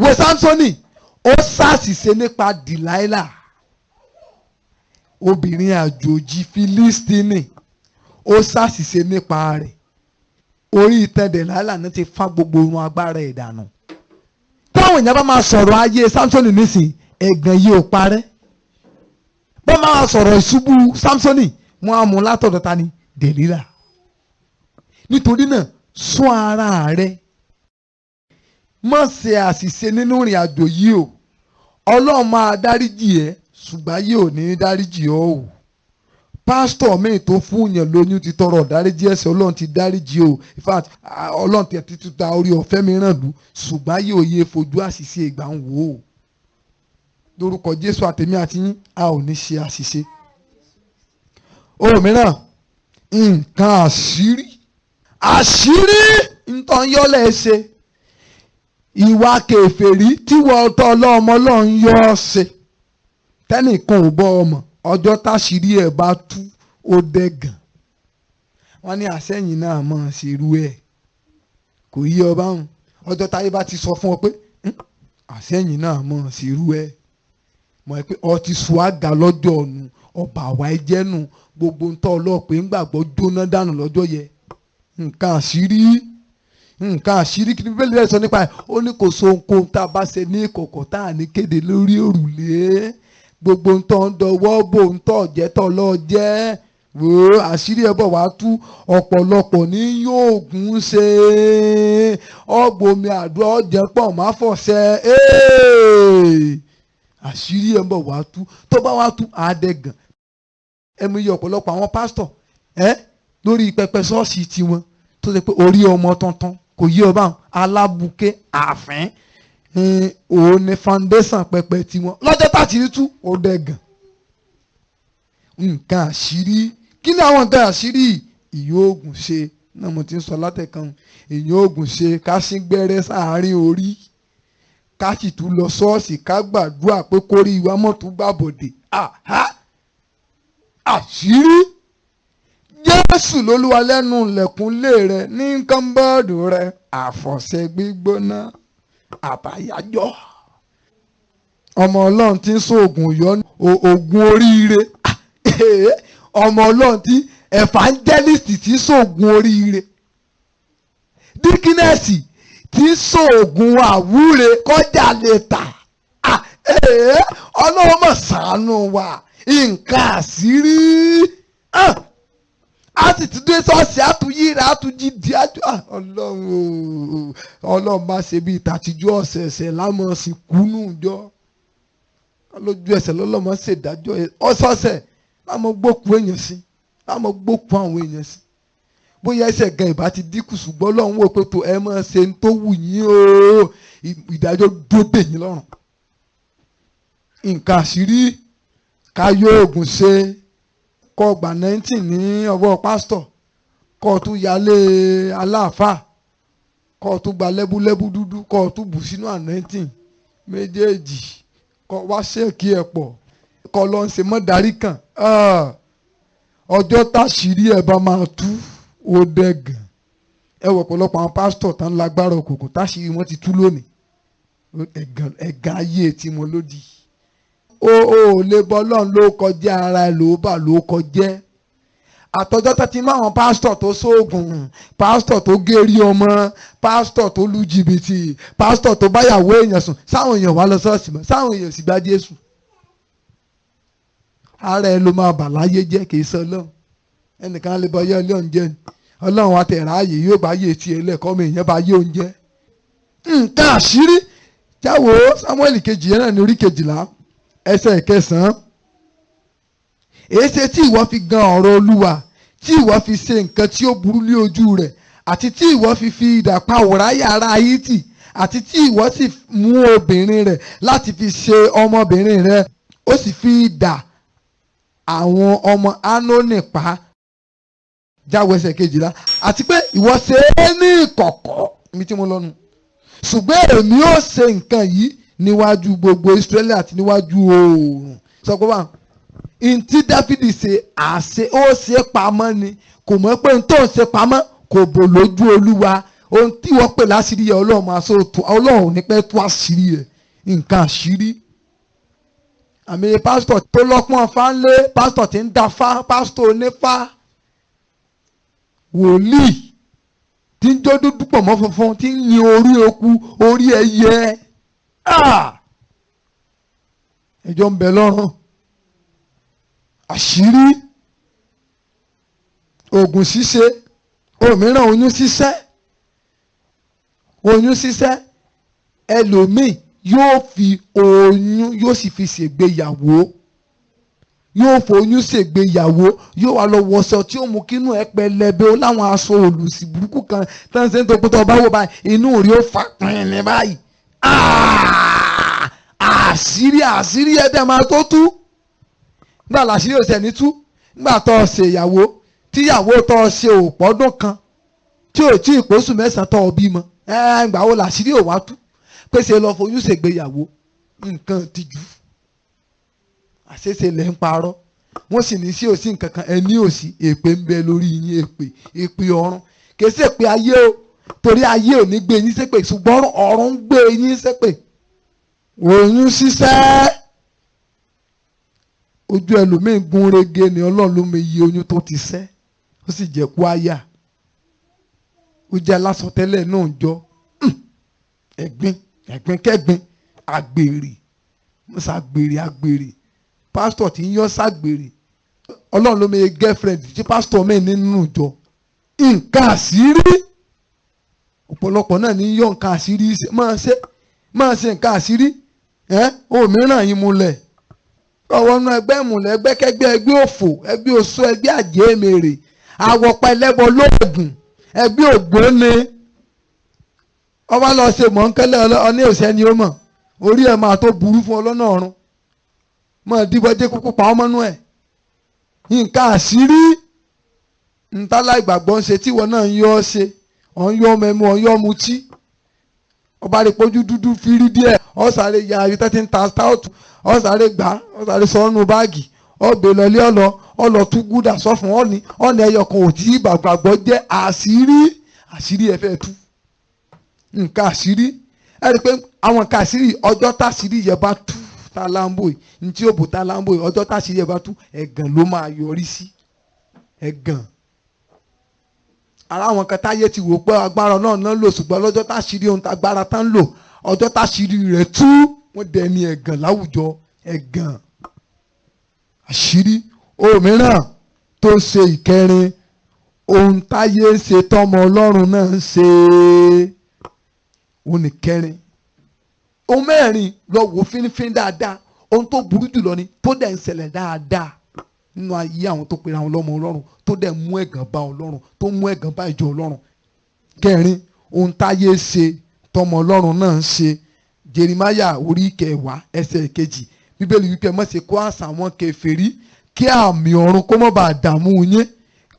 [SPEAKER 2] Wo Sámsónì ó ṣàṣìṣe nípa Dìláílà obìnrin àjòjì Fílístínì ó ṣàṣìṣe nípa rẹ̀ orí ìtàn Dìláílà náà ti fá gbogbo ohun agbára ẹ̀ dànù. Táwọn èèyàn bá máa sọ̀rọ̀ ayé Sámsónì nísìnyí ẹ̀gàn yìí ò parẹ́. Bá máa sọ̀rọ̀ ìṣubú Sámsónì wọ́n á mú látọ̀dọ̀ ta ni Dèlílà. Nítorí náà ṣọ́ ara rẹ má ṣe àṣìṣe nínú ìrìn àjò yìí o. Ọlọ́run máa dáríjì ẹ́ ṣùgbọ́n ayé ò ní dáríjì ọ́ o. Pásítọ̀ mi tó fún yàn lóyún ti tọrọ dáríjì ẹ̀ṣẹ̀ Ọlọ́run ti dáríjì o. In fact Ọlọ́run ti tún ta orí ọ̀fẹ́ mìíràn lù ṣùgbọ́n ayé ò yẹ fojú àṣìṣe ìgbà ń wò ó. Lórúkọ Jésù àtèmi àti yín a ò ní ṣe àṣìṣe. Ohun mìíràn nǹkan àṣírí nǹkan yọ́lẹ̀ ṣe ìwà kèfèrí tí wọ́n tọ́ ọlọ́mọ Ọlọ́run yọ ọ́ ṣe tẹ́nìkan ò bọ́ ọmọ ọjọ́ táṣírí ẹ̀ bá tú ó dẹ́gàn. Wọ́n ní àṣẹ̀yìn náà máa ṣerú ẹ̀ kò yí ọba hàn ọjọ́ táyé bá ti sọ fún ọ pé àṣẹ̀yìn náà máa ṣerú ẹ̀ mọ̀ ẹ́ pé ọ ti sùn àgà lọ́jọ́ ọ̀nù ọba àwa ẹ̀jẹ̀ nù gbogbo ń tọ́ ọlọ́pẹ́ ń gbàgbọ́ jóná dànù lọ́jọ́ yẹ. Nǹkan àṣírí kí ni Bíbélì rẹ̀ sọ nípa ẹ̀ ó ní kò so ohunkóhun tá a bá ṣe ní ìkọ̀kọ̀ tá a ní kéde lórí òrùlé gbogbo ń tọ́ ń dọwọ́ bò ń tọ́ jẹ́ tọ́ lọ jẹ́ wò ó àṣírí ẹ̀ bọ̀ wá tú ọ̀pọ̀lọpọ̀ ní yóò gún ṣe ọgbọ̀nmi àdúrà ọ̀jẹ̀ pọ̀ má fọ̀ṣẹ́ àṣírí ẹ̀ bọ̀ wá tú tó bá wá tú àádẹ́gàn. Ẹmu iye ọ̀pọ̀lọpọ̀ àwọn pásítọ̀ lórí pẹpẹ ṣọ́ọ̀ṣì tiwọn tó ṣe pé orí ọmọ tuntun kò yí ọba alábùké àfín òun ni foundation pẹpẹ tiwọn lọ́jọ́ tàṣírí tú ó dẹ́gàn. Nǹkan àṣírí kí ni àwọn nǹkan àṣírí ìyóògùn ṣe náà mo ti ń sọ látẹ̀kan ìyóògùn ṣe ká sí gbẹ́rẹ́ sáàárín orí ká sì tún lọ ṣọ́ọ̀ṣì ká gbàdúrà pé kórí ìwà mọ́tò gbàbọ̀dé àṣírí Jésù lolúwa lẹ́nu ilẹ̀kùnlé rẹ ní kọ́ńbọ́ọ̀dù rẹ àfọ̀ṣẹ gbígbóná àbáyájọ́ ọmọ ọlọ́run tí ń sóògùn yọ ògùn oríire ọmọ ọlọ́run tí evangelist tí ń sóògùn oríire díkínẹ́sì tí ń sóògùn àwúre kọjá lè tà ọlọ́run mọ̀ ṣàánú wa nǹkan àṣírí a sì ti dé ṣọ́ọ̀ṣì àtúnyíra àtúnjídìí ọlọ́run má ṣe bí ìtàtijọ́ ọ̀sẹ̀ẹ̀sẹ̀ lámọ̀ sí kúnú jọ lójú ẹsẹ̀ lọ́lọ́mọ ṣèdájọ́ ọ̀sọ̀ọ̀sẹ̀ lámọ̀ gbókù èèyàn sí lámọ̀ gbókù àwọn èèyàn sí bóyá ẹsẹ̀ gan ìbá ti dínkù ṣùgbọ́n ọlọ́run wò pé tó ẹ máa ṣe ń tó wù yín o ìdájọ́ dóde yín lọ́rùn nǹkan àṣírí káyọ̀ oògùn ṣe kọ́ gbà 19 ní ọwọ́ pásítọ̀ kọ́ tún yálé aláàfáà kọ́ tún gba lẹ́búlẹ́bú dúdú kọ́ tún bù sínú 19 méjèèjì kọ́ wá ṣèkí ẹ̀ pọ̀ kọ́ lọ́n ṣe mọ́ darí kan ọjọ́ táṣírí ẹ̀ bá máa tú ó dẹ́gàn ẹ wọ̀ ọ̀pọ̀lọpọ̀ àwọn pásítọ̀ tán lágbára òkùnkùn táṣírí wọn ti tú lónìí ẹ̀gàn ayé tí mo lòdì ó lè bọ́ lọ́n ló kọjá ara ẹ̀ ló bà ló kọjẹ́ àtọ́jọ́ tó ti mọ àwọn pásítọ̀ tó sóògùn pásítọ̀ tó gérí ọmọ pásítọ̀ tó lu jìbìtì pásítọ̀ tó báyàwó èèyàn sùn sáwọn èèyàn wá lọ ṣọ́ọ̀ṣì mọ́ sáwọn èèyàn sì gba Jésù ara ẹ ló máa bà láyé jẹ́ kì í sọ Ọlọ́run ẹnìkan lè bọ yẹ Ọlọ́run jẹ́ ni Ọlọ́run àtẹ̀ráàyè yóò bá yé tiẹ̀ lẹ́kọ́ mi èèyàn bá yé oúnjẹ nǹkan àṣírí jáwó Sámúẹ́lì kejì yẹn náà ní orí 12 ẹsẹ̀ 9 èéṣe tí ìwọ fi gan ọ̀rọ̀ Olúwa tí ìwọ fi ṣe nǹkan tí ó burú ní ojú rẹ̀ àti tí ìwọ fi idà pa Ùráyà ará Hítì àti tí ìwọ sì mú obìnrin rẹ̀ láti fi ṣe ọmọbìnrin rẹ̀ ó sì fi idà àwọn ọmọ Ámónì pa jáwọ́ ẹsẹ̀ 12 àti pé ìwọ ṣe é ní ìkọ̀kọ̀ mi tí mo lọ́nu ṣùgbọ́n èmi ó ṣe nǹkan yìí níwájú gbogbo Ísírẹ́lì àti níwájú oòrùn sọ pé báwọn ntí Dáfídì ṣe àṣẹ ó ṣe pamọ́ ni kò mọ̀ pé n tó ń ṣe pamọ́ kò bò lójú Olúwa ohun tí wọ́n pè láṣírí yẹ Ọlọ́run máa sọ Ọlọ́run ní pẹ́ tó àṣírí yẹ nǹkan àṣírí àmì pásítọ̀ tó lọ́pọ̀n fáńlé pásítọ̀ tí ń da fá pásítọ̀ onífá wòlíì tí ń jó dúdú pọ̀ mọ́ funfun tí ń yin orí eku orí ẹyẹ ẹjọ́ ń bẹ lọ́rùn àṣírí oògùn ṣíṣe òmíràn oyún ṣíṣẹ́ ẹlòmíì yóò fi oyún yóò sì fi ṣègbéyàwó yóò foyún ṣègbéyàwó yóò wá lọ wọṣọ tí ó mú kínú ẹ pẹlẹbẹ ó láwọn aṣọ olùsí burúkú kan tán ṣe ń tó pété ọba wò báyìí inú rí ó fà pín ní báyìí àṣírí ẹ̀dẹ̀ máa tó tú nígbà làṣírí òsè ní tú nígbà tó ṣe ìyàwó tíyàwó tó ṣe òpọ́dún kan tí ò tí ì pósù 9 tó bímọ ìgbà wo làṣírí ò wá tú pèsè lọ foyún ṣègbéyàwó nǹkan tìjú àṣeṣe lẹ́ ń parọ́ wọ́n sì ní sí òsì nǹkan kan ẹni òsì èpè ń bẹ lórí yín èpè ọ̀run kì í ṣèpè ayé o torí ayé ò ní gbé yín ṣépè ṣùgbọ́n ọ̀run ń gbé yín ṣépè oyún ṣíṣẹ́ ojú ẹlòmíín gún régé ni Ọlọ́run ló mọ iye oyún tó ti ṣẹ́ ó sì jẹ́ kó àyà ó jẹ́ alásọtẹ́lẹ̀ náà jọ ẹ̀gbin kẹ́gbin àgbèrè àgbèrè pásítọ̀ tí ń yọ ságbèrè Ọlọ́run ló mọ iye girlfriend tí pásítọ̀ mẹ́rin nínú ìjọ nǹkan àṣírí ọ̀pọ̀lọpọ̀ náà ní yọ nǹkan àṣírí máa ṣe nǹkan àṣírí òmíràn yín múlẹ̀ ọwọ́ náà ẹgbẹ́ ìmùlẹ̀ ẹgbẹ́ òfò ẹgbẹ́ oṣó ẹgbẹ́ àjẹmèrè àwọ̀pá ẹlẹ́bọ lóògùn ẹgbẹ́ ògbóni ọba lọ ṣe mọ̀ńkẹ́lẹ́ ọní òṣẹ́ ni ó mọ̀ orí ẹ̀ máa tó burú fún ọlọ́nà ọ̀run mọ̀ díbọ́dé kúkú pa ọmọ nú ẹ̀ nǹkan àṣírí ntálá ìgbàgbọ́ ń ṣe tíwọ́ náà ń yọ ọ́ ṣe ọ̀ ń yọ ọmọ ẹmu ọ̀ ń yọ ọmú tí ọba rẹ̀ pójú dúdú fírí díẹ̀ ọ̀ sáré ya ayé tẹ́tí ń ta stout ọ̀ sáré gbà ọ̀ sáré sọ ọ́nù báàgì ọ̀ gbé lọlé ọ̀lọ́ tú gúdà sọ́fún ọ̀nì ẹyọkan ò tí ìgbàgbọ́ jẹ́ àṣírí ẹ fẹ́ tú nǹkan àṣírí ẹ rí i pé àwọn nǹkan àṣírí ọjọ́ táṣírí yẹn bá tú tá láǹbò yìí ní tí ó bò tá láǹbò yìí ọjọ́ táṣìírí ẹ̀ bá tú ẹ̀gàn ló máa yọrí sí ẹ̀gàn. ara àwọn kan táyé ti wò pé agbára náà náà lò ṣùgbọ́n lọ́jọ́ táṣìírí ohun agbára tán lò ọjọ́ táṣìírí rẹ̀ tú wọ́n dẹni ẹ̀gàn láwùjọ ẹ̀gàn. àṣírí òmíràn tó ṣe ìkẹrin ohun táyé ń ṣe tọmọ Ọlọ́run náà ń ṣe òun nìkẹrin. ohun mẹ́rin lọ wò fínífíní dáadáa ohun tó burú jùlọ ni tó dẹ̀ ń ṣẹlẹ̀ dáadáa nínú ayé àwọn tó pera wọn lọ́mọ Ọlọ́run tó dẹ̀ mú ẹ̀gàn bá Ọlọ́run tó mú ẹ̀gàn bá ìjọ Ọlọ́run. kẹrin ohun táyé ṣe tọmọ Ọlọ́run náà ń ṣe. Jeremáyà orí 10 ẹsẹ̀ 2 bíbélì wípé má ṣe kó àṣà wọn kèfèrí kí àmì ọ̀run kó má bàa dààmú yín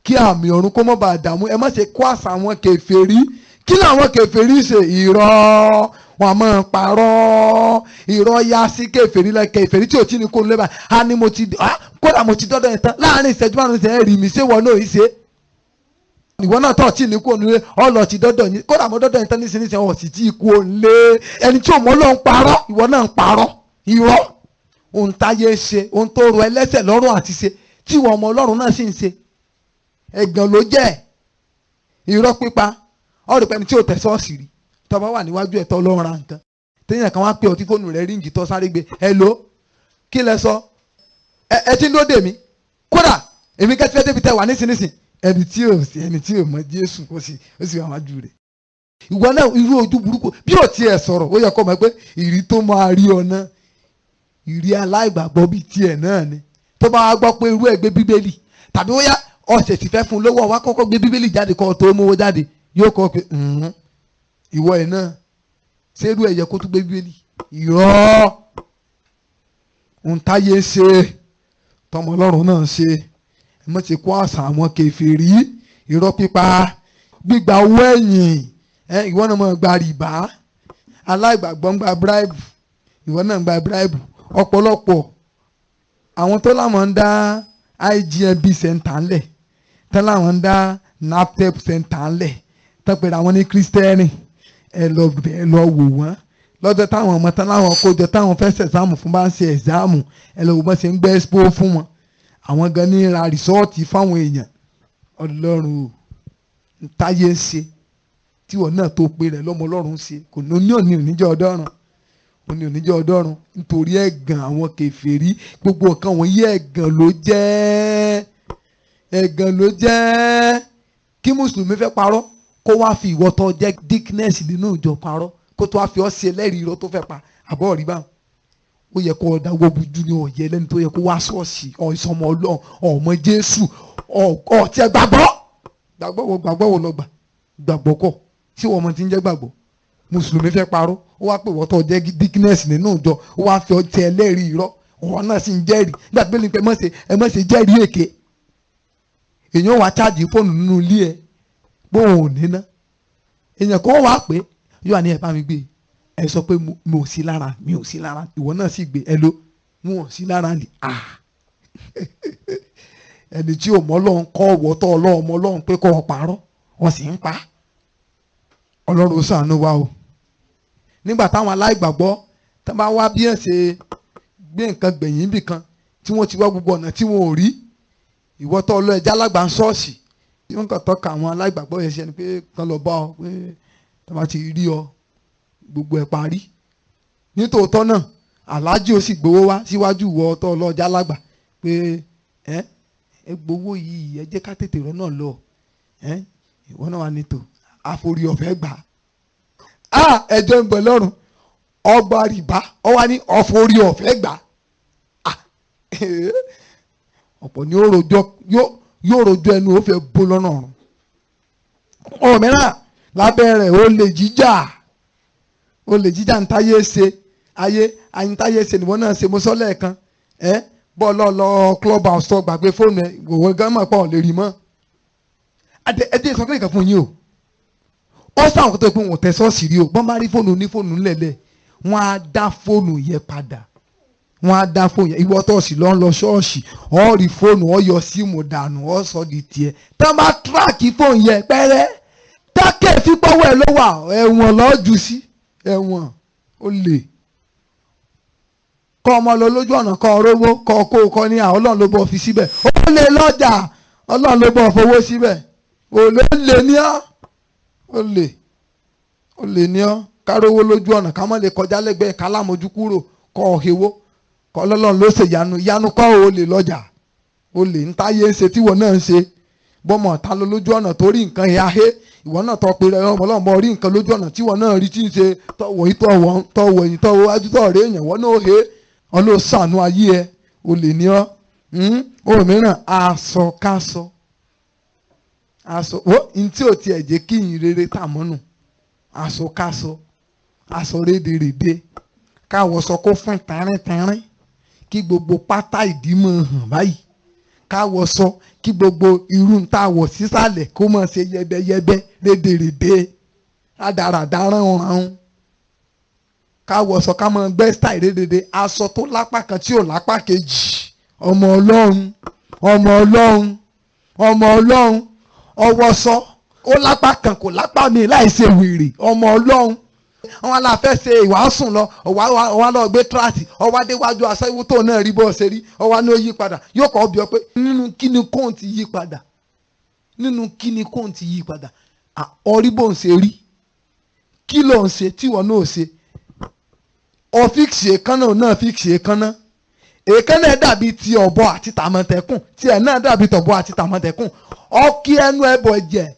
[SPEAKER 2] kí àmì ọ̀run kó má bàa dààmú ẹ má ṣe kó àṣà wọn kèfèrí. kí làwọn kèfèrí ṣe? irọ́ wọn máa ń parọ́ irọ́ yá sí kèfèrí lẹ kèfèrí tí ò tí ní kó lébà á ní mo ti kódà mo ti dọ́dọ̀ yẹn tán láàrin ìṣẹ́jú márùn-ún ṣe rí mi ṣé wọn náà yìí ṣe ìwọ náà tọ̀ tí ní kó nílé ọlọ ti dọ́dọ̀ yín kódà mo dọ́dọ̀ yẹn tán nísinsìnyí ọ̀ sì tí kú lé ẹni tí ò mọ́ ló ń parọ́ ìwọ náà ń parọ́ irọ́ ohun táyé ń ṣe ohun tó rọ ẹlẹ́ṣẹ̀ lọ́rùn àti ṣe tí ìwọ ọmọ Ọlọ́run náà sì ń ṣe ẹ̀gàn ló jẹ́ irọ́ pípa ọ̀rẹ́ pẹ́ni tí ò tẹ̀ sọ́ọ̀sì rí tọ́ba wà níwájú ẹ̀tọ́ Ọlọ́run ra nǹkan téèyàn kan wá pé ọtí fóònù rẹ̀ ríǹgì tó sáré gbé hello kí lẹ sọ ẹ ti ń dóde mi kódà èmi kẹ́tí fẹ́ débi tẹ́ wà nísinsìnyí ẹni tí ò mọ Jésù ó sì wà wájú rẹ̀ ìwọ náà irú ojú burúkú bí ò tiẹ̀ sọ̀rọ̀ ó yẹ kó mọ̀ pé ìrí tó máa rí ọ náà ìrí aláìgbàgbọ́ bíi tiẹ̀ náà ni tó bá gbọ́ pé irú ẹ̀ gbé bíbélì tàbí ó yá ọ̀sẹ̀ tí fẹ́ fún lówó wa kọ́kọ́ gbé bíbélì jáde kó tó mówó jáde yóò kọ́ pé ìwọ ẹ̀ náà ṣé irú ẹ̀ yẹ kó tún gbé bíbélì irọ́ ohun táyé ṣe tọmọ Ọlọ́run náà ṣe ẹ má ti kó àṣà àwọn kèfèrí irọ́ pípa gbígba owó ẹ̀yìn ìwọ náà máa gba rìbá aláìgbàgbọ́ ń gba bribe ìwọ náà ń gba bribe ọ̀pọ̀lọpọ̀ àwọn tó láwọn ń dá IGNB center ńlẹ̀ tó láwọn ń dá NAPTEP center ńlẹ̀ tó pèrè àwọn ní kírísítẹ́nì ẹ lọ wò wọ́n lọ́jọ́ táwọn ọmọ tán láwọn kójọ táwọn fẹ́ ṣẹ̀sáàmù fún bá ń ṣe ẹ̀sáàmù ẹ lọ wò bọ́n ṣe ń gbé expo fún wọn àwọn gan ní ra rìsọ́ọ̀tì fáwọn èèyàn Ọlọ́run táyé ń ṣe tíwọ náà tó pe rẹ̀ lọ́mọ Ọlọ́run ṣe kò ní oníjọ́ ọdọ́run oníjọ́ ọdọ́run nítorí ẹ̀gàn àwọn kèfèrí gbogbo nǹkan wọ̀nyí ẹ̀gàn ló jẹ́ kí mùsùlùmí fẹ́ parọ́ kó wá fi ìwọ tó jẹ́ dickness nínú ìjọ parọ́ kó tó wá fi ọ́ ṣe ẹlẹ́rìí irọ́ tó fẹ́ pa àbọ̀ rí báwọn ó yẹ kó ọ̀dà owó bujú ní ọ̀yẹ́ lẹ́nu tó yẹ kó wá ṣọ́ọ̀ṣì ọ̀ìsọmọ Ọlọ́run ọmọ Jésù ọ̀tí ẹ gbàgbọ́ wo lọ gbàgbọ́ kọ̀ tí wọ́n mọ ti ń jẹ́ gbàgbọ́ mùsùlùmí fẹ́ parọ́ ó wá pè wọ́n tó jẹ́ dickness nínú ìjọ ó wá fi ọtí ẹlẹ́rìí irọ́ ọ̀rọ̀ náà sì ń jẹ́rìí nígbà tó lè pẹ́ ẹ mọ̀ ṣe jẹ́rìí èké èèyàn wá chájì fóònù nínú ilé ẹ bóun ò ní ná èèyàn kó wá pé yóò wá ní ẹ bá mi gbé ẹ sọ pé mi ò sí lára ìwọ náà sì gbé ẹ ló mú ò sí lára ni ẹni tí ò mọ Ọlọ́run kọ́ ọ̀wọ́tọ́ Ọlọ́run ọmọ Ọlọ́run pé kọ́ ọ parọ́ wọ́n sì ń pa Ọlọ́run ó ṣàánú wa o. nígbà táwọn aláìgbàgbọ́ tó bá wá bí ẹ̀ ṣe gbé nǹkan gbẹ̀yìn bì kan tí wọ́n ti wá gbogbo ọ̀nà tí wọ́n ò rí ìwọ́tọ́ ọlọ́ ẹja alágbà ń ṣọ́ọ̀ṣì tí wọ́n kàn tọ́ka àwọn aláìgbàgbọ́ yẹn ṣe ni pé kán lọ bá ọ pé tó bá ti rí ọ gbogbo ẹ̀ parí nítòótọ́ náà aláàjì ó sì gbowó wá síwájú ìwọ ọtọ́ ọlọ́jà alágbà pé ẹ gbowó yìí ẹ jẹ́ ká tètè rọ́ náà lọ ìwọ náà wà nítò àforí ọ̀fẹ́ gbà á ẹjọ́ ń bọ̀ lọ́rùn ọgbà rìbá ọ wá ní àforí ọ̀fẹ́ gbà á ọ̀pọ̀ ni yóò rojọ́ ẹnu ó fẹ́ bó lọ́nà ọ̀run òmíràn lábẹ́ rẹ̀ ó lè jíjà ń táyé ṣe ayíntáyé ṣe nìwọ náà ṣe mo sọ lẹ́ẹ̀kan bọ́ọ̀lù lọ club house tó gbàgbé fóònù ẹ̀ òwe gan mọ̀ pọ̀ lè rí mọ́ ẹdí sọ pé nǹkan fún yín o ó sáwọn kó tó pé wọn ò tẹ sọ́ọ̀sì rí o bọ́n bá rí fóònù ní fóònù ńlẹ̀lẹ̀ wọ́n á dá fóònù yẹn padà wọ́n á dá fóònù yẹn ìwọ tó sì lọ ń lọ ṣọ́ọ̀ṣì ọ̀ rí fóònù ọ̀ yọ síìmù dànù ọ̀ sọ di tiẹ̀ tá bá tíráàkì fóònù yẹn pẹ́rẹ́ tákẹ́ fipọ́wọ́ ẹ̀ ló wà ẹ̀wọ̀n lọ́ọ́ jù sí ẹ̀wọ̀n ó lè kọ́ ọmọ lọ lójú ọ̀nà kọ́ rówó kọ́ kó ní àwọn Ọlọ́run ló bọ́ fi síbẹ̀ ó lè lọ́jà Ọlọ́run ló bọ́ fowó síbẹ̀ ó lè ní ọ́ ó lè ní ọ́ ká rówó lójú ọ̀nà ká má lè kọjá lẹ́gbẹ̀ẹ́ ká lámojú kúrò kọ́ ọ̀hẹ́wó kọ́ Ọlọ́run ló ṣe ìyanu kọ́ ó lè lọ́jà ó lè ń táyé ṣe tíwọ náà ń ṣe bọ́mọ̀ ta ló lójú ọ̀nà tó rí nǹkan ìhà he ìwọ náà tọ́ pé ọmọ Ọlọ́run bọ́ rí nǹkan lójú ọ̀nà tíwọ náà rí tí ń ṣe tọ̀wọ̀ yìí tọ̀wọ̀ wájú tọ̀rẹ́ èèyàn wọ́n náà he ọlọ́sànù ayé ẹ o lè ní ọ́ ohun mìíràn aṣọ ó ní tí ò tiẹ̀ jẹ́ kí ìyìn rere tà mọ́nù aṣọ rédèrèdè káwọ̀sọ kó fún tẹ́rín kí gbogbo pátá ìdí mọ̀ hàn báyìí káwọ̀sọ kí gbogbo irú ń tàwọ̀ sísàlẹ̀ kó mọ̀ ṣe yẹbẹyẹbẹ rédèrèdè rádaràdà ránran káwọ̀sọ ká mọ̀ gbẹ́ style rédèrèdè aṣọ tó lápá kan tí ò lápá kejì ọmọ Ọlọ́run ọwọ́sọ ó lápá kan kò lápá mi láì ṣe wèrè ọmọ Ọlọ́run àwọn aláfẹ́ ṣe ìwàásùn lọ ọwá lọ gbé tíráàtì ọwá déwájú aṣẹ́wó tó náà rí bó ṣe rí ọwá ní ó yí padà yóò kọ́ bí ọ pé nínú kíni kóun ti yí padà ọrí bó ń ṣe rí kí ló ń ṣe tíwọ náà ṣe ọ fíksì èékánná náà fíksì èékánná ẹ̀ dàbí ti ọ̀bọ àti tàmọ̀tẹ́kùn tí ẹ̀ náà dàbí tọ̀bọ àti tàmọ̀tẹ́kùn ọkí ẹnu ẹbọ ẹ̀jẹ̀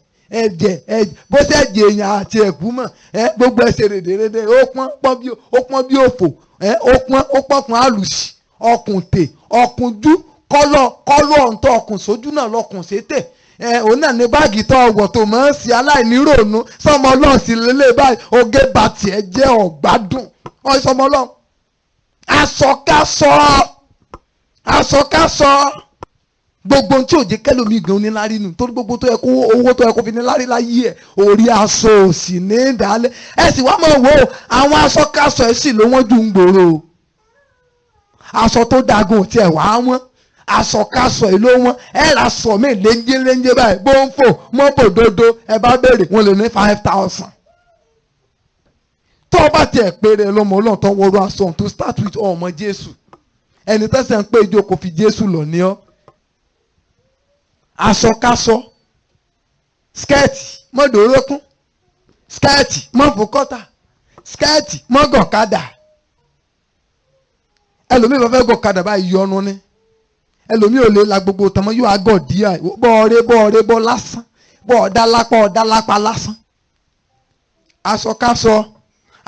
[SPEAKER 2] bó ṣe ẹ̀jẹ̀ èèyàn àti ẹ̀kú mọ̀ gbogbo ẹsẹ̀ rèdèrèdè ó pọ́n bí òfò ó pọ́n àlùsì ọkùn tè ọkùn jú kọ́lọ̀ ọ̀ǹtọ̀ ọkùn sójú náà lọkùn sétè òun náà ní báàgì tó ọwọ́ tó máa ń ṣe aláìníròónú sọmọ Ọlọ́run sí lélẹ̀ báyìí oge bàtì ẹ̀ jẹ́ ọ̀gbádùn sọmọ Ọlọ́run aṣọkáṣọ gbogbo tí ò jẹ́ kẹ́lòmí gan onílárí nù torí gbogbo tó yẹ kó owó tó yẹ kó fi nílárí láyé ẹ̀ orí aṣọ òsì ní ìdálẹ́ ẹ sì wá máa wò ó àwọn aṣọkáṣọ ẹ̀ sì ló wọ́n ju ń gbòòrò aṣọ tó dagun tí ẹ̀ wá wọ́n aṣọkáṣọ ẹ̀ ló wọ́n ẹ̀ rà sọ mí léńjé báyìí bó ń fò mọ́bò dodo ẹ bá béèrè wọn lè ní 5,000 tó bá tiẹ̀ péré lọ́mọ Ọlọ́run tó wọ́rọ́ aṣọ to start with ọmọ Jésù ẹni tẹ́sẹ̀ ń pé ìjọ kò fi Jésù lọ ní ọ́ aṣọkáṣọ skẹ́ẹ̀tì mọ́dòrókún skẹ́ẹ̀tì mọ́fòkọ́tà skẹ́ẹ̀tì mọ́gọ̀kadà ẹlòmíì bá fẹ́ gọ̀kadà báyìí yọnu ní ẹlòmíì ò lè la gbogbo tọmọ yóò agọ̀ díà bọ́ọ̀rẹ́ lásán bọ́ọ̀dá lápá lásán aṣọkáṣọ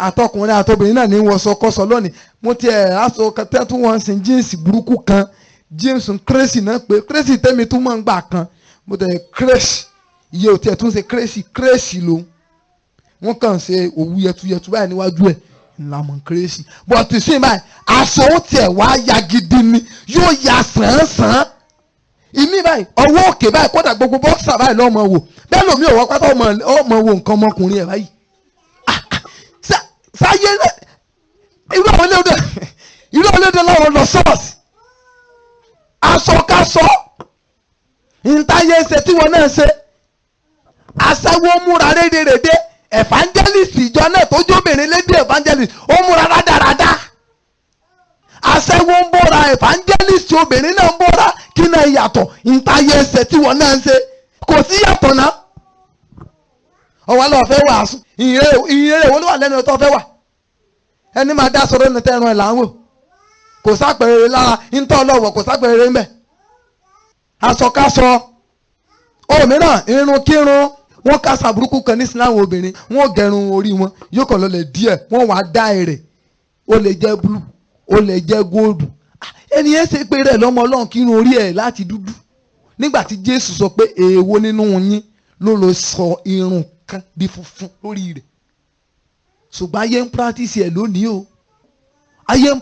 [SPEAKER 2] àtọkùnrin àtọbìnrin náà ní wọṣọkọṣọ lónìí mo ti aṣọ tẹ́tù wọn sin jíǹsì burúkú kan jíǹsì kírésì náà pé kírésì tẹ́mi tún mọ̀ ń gbà kan mo tẹ̀ kírésì iye òtí ẹ̀ tún ṣe kírésì ló wọ́n kàn ṣe òwú yẹtuyẹtu báyìí níwájú ẹ̀ ńlámọ̀ kírésì bọ̀tù sí báyìí aṣọ ó tiẹ̀ wá ya gidi ni yóò ya sàn-án ìmí báyìí ọwọ́ òkè báyìí kódà gbogbo bọ́ksà báyìí lọ́mọ wò bẹ́ẹ̀ lómi ò wọ́ pátá ọmọ wo nǹkan ọmọkùnrin ẹ̀ báyìí sáyé irú àwọn olóde lọ́wọ́ lọ ṣọ́ọ̀ṣì aṣọkáṣọ ntáyé ṣe tí wọn náà ṣe aṣẹ́wó múra rédèrèdè evangelist ìjọ náà tó jóbìnrin lédè evangelist ó múra rádaràdá aṣẹ́wó ń bóra evangelist obìnrin náà ń bóra kí náà yàtọ̀ ntáyé ṣe tí wọn náà ṣe kò sí yàtọ̀ náà ọwọ́ lọ́ọ́ fẹ́ wàásù ìyìnrere wo ló wà lẹ́nu ọ̀tọ̀ fẹ́ wà ẹni máa dá sọ̀rọ̀ ní tẹ́ran ẹ̀ là ń wò kò sápẹ̀rẹ̀ lára ńtọ́ ọlọ́wọ̀ kò sápẹ̀rẹ̀ ń bẹ̀ aṣọkáṣọ òmíràn irun kírun wọ́n kásá burúkú kan ní Islam obìnrin wọ́n gẹrun orí wọn yóò kàn lọlẹ̀ díẹ̀ wọ́n wàá dá ẹ̀rẹ̀ ó lè jẹ́ blue ó lè jẹ́ gold ẹni yẹn ṣe pé rẹ̀ lọ́mọ Ọlọ́run kírun orí ẹ̀ láti dúdú nígbà tí Jésù sọ pé èèwo nínú yín ló lọ sọ irun kan di funfun lórí rẹ̀ ṣùgbọ́n ayé ń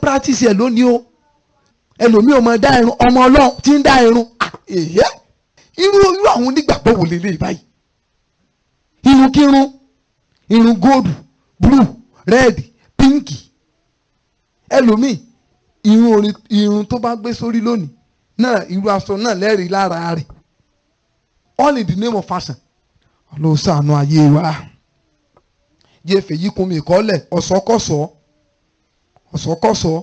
[SPEAKER 2] practice ẹ̀ lónìí o ẹlòmíì ọmọ dá irun ọmọ Ọlọ́run tí ń dá irun irú àwọn onígbàgbọ́ wò lélẹ̀ báyìí irun kírun irun gold blue red pink ẹlòmíì irun tó bá gbé sórí lónìí náà irú aṣọ náà lẹ́rìí lára rẹ̀ all in the name of fashion Ọlọ́run ṣàánú ayé wa jẹ́ fèyí kún mi kọ́lẹ̀ ọ̀sọ́kọ̀sọ́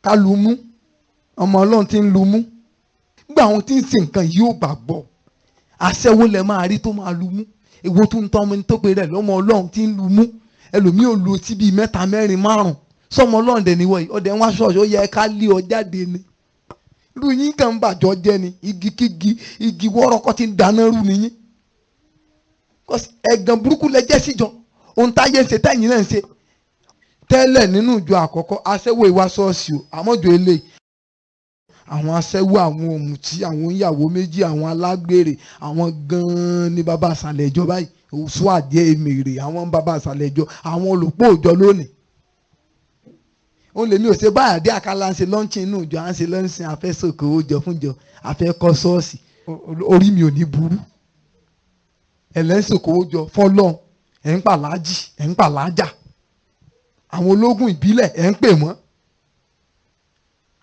[SPEAKER 2] ká lu mú ọmọ Ọlọ́run tí ń lu mú nígbà àwọn tí ń ṣe nǹkan yìí ò gbàgbọ́ aṣẹ́wó lẹ máa rí tó máa lu mú èwo tó ń tọ́ ọmọ tó pe rẹ̀ lọ́mọ Ọlọ́run tí ń lu mú ẹlòmíì ò lu ọtí bíi 3, 4, 5 sọmọ Ọlọ́run dẹ̀ níwọ̀ yìí ọdẹ wọn aṣọ ó yẹ ká lé ọ jáde ni irú yín kàn ń bàjọ́ jẹ́ ni igi kígi igi wọ́rọ́kọ́ ti ń dáná rú nìyí ẹ̀gàn burúkú lẹ jẹ́ síjọ ohun táyé ń ṣe tẹ́yìn náà ń ṣe tẹ́lẹ̀ nínú ìjọ àkọ́kọ́ aṣẹ́wó ìwà ṣọ́ọ̀ṣì o àmọ́jọ eléyìí àwọn aṣẹ́wó àwọn òmùtí àwọn ìyàwó méjì àwọn alágbèrè àwọn gan-an ní bàbá àṣàlẹ̀ ìjọ báyìí òṣù àdìẹ èmèrè àwọn bàbá àṣàlẹ̀ ìjọ àwọn olùpọ̀ òjọ lónìí ó lè mi ò ṣe báyà dé àkàlà ń ṣe lọ́ńchì inú ìjọ à ń ṣe lọ́ńsìn àfẹ́sọ̀kọ̀ òjọ fúnjọ àfẹ́kọ́ ṣọ́ọ̀ṣì orí mi ò ní burú ẹlẹ́sìnkò òjọ fọlọ́n ẹ̀ ń pàlájì ẹ̀ ń pàlájà àwọn ológun ìbílẹ̀ ẹ̀ ń pè wọ́n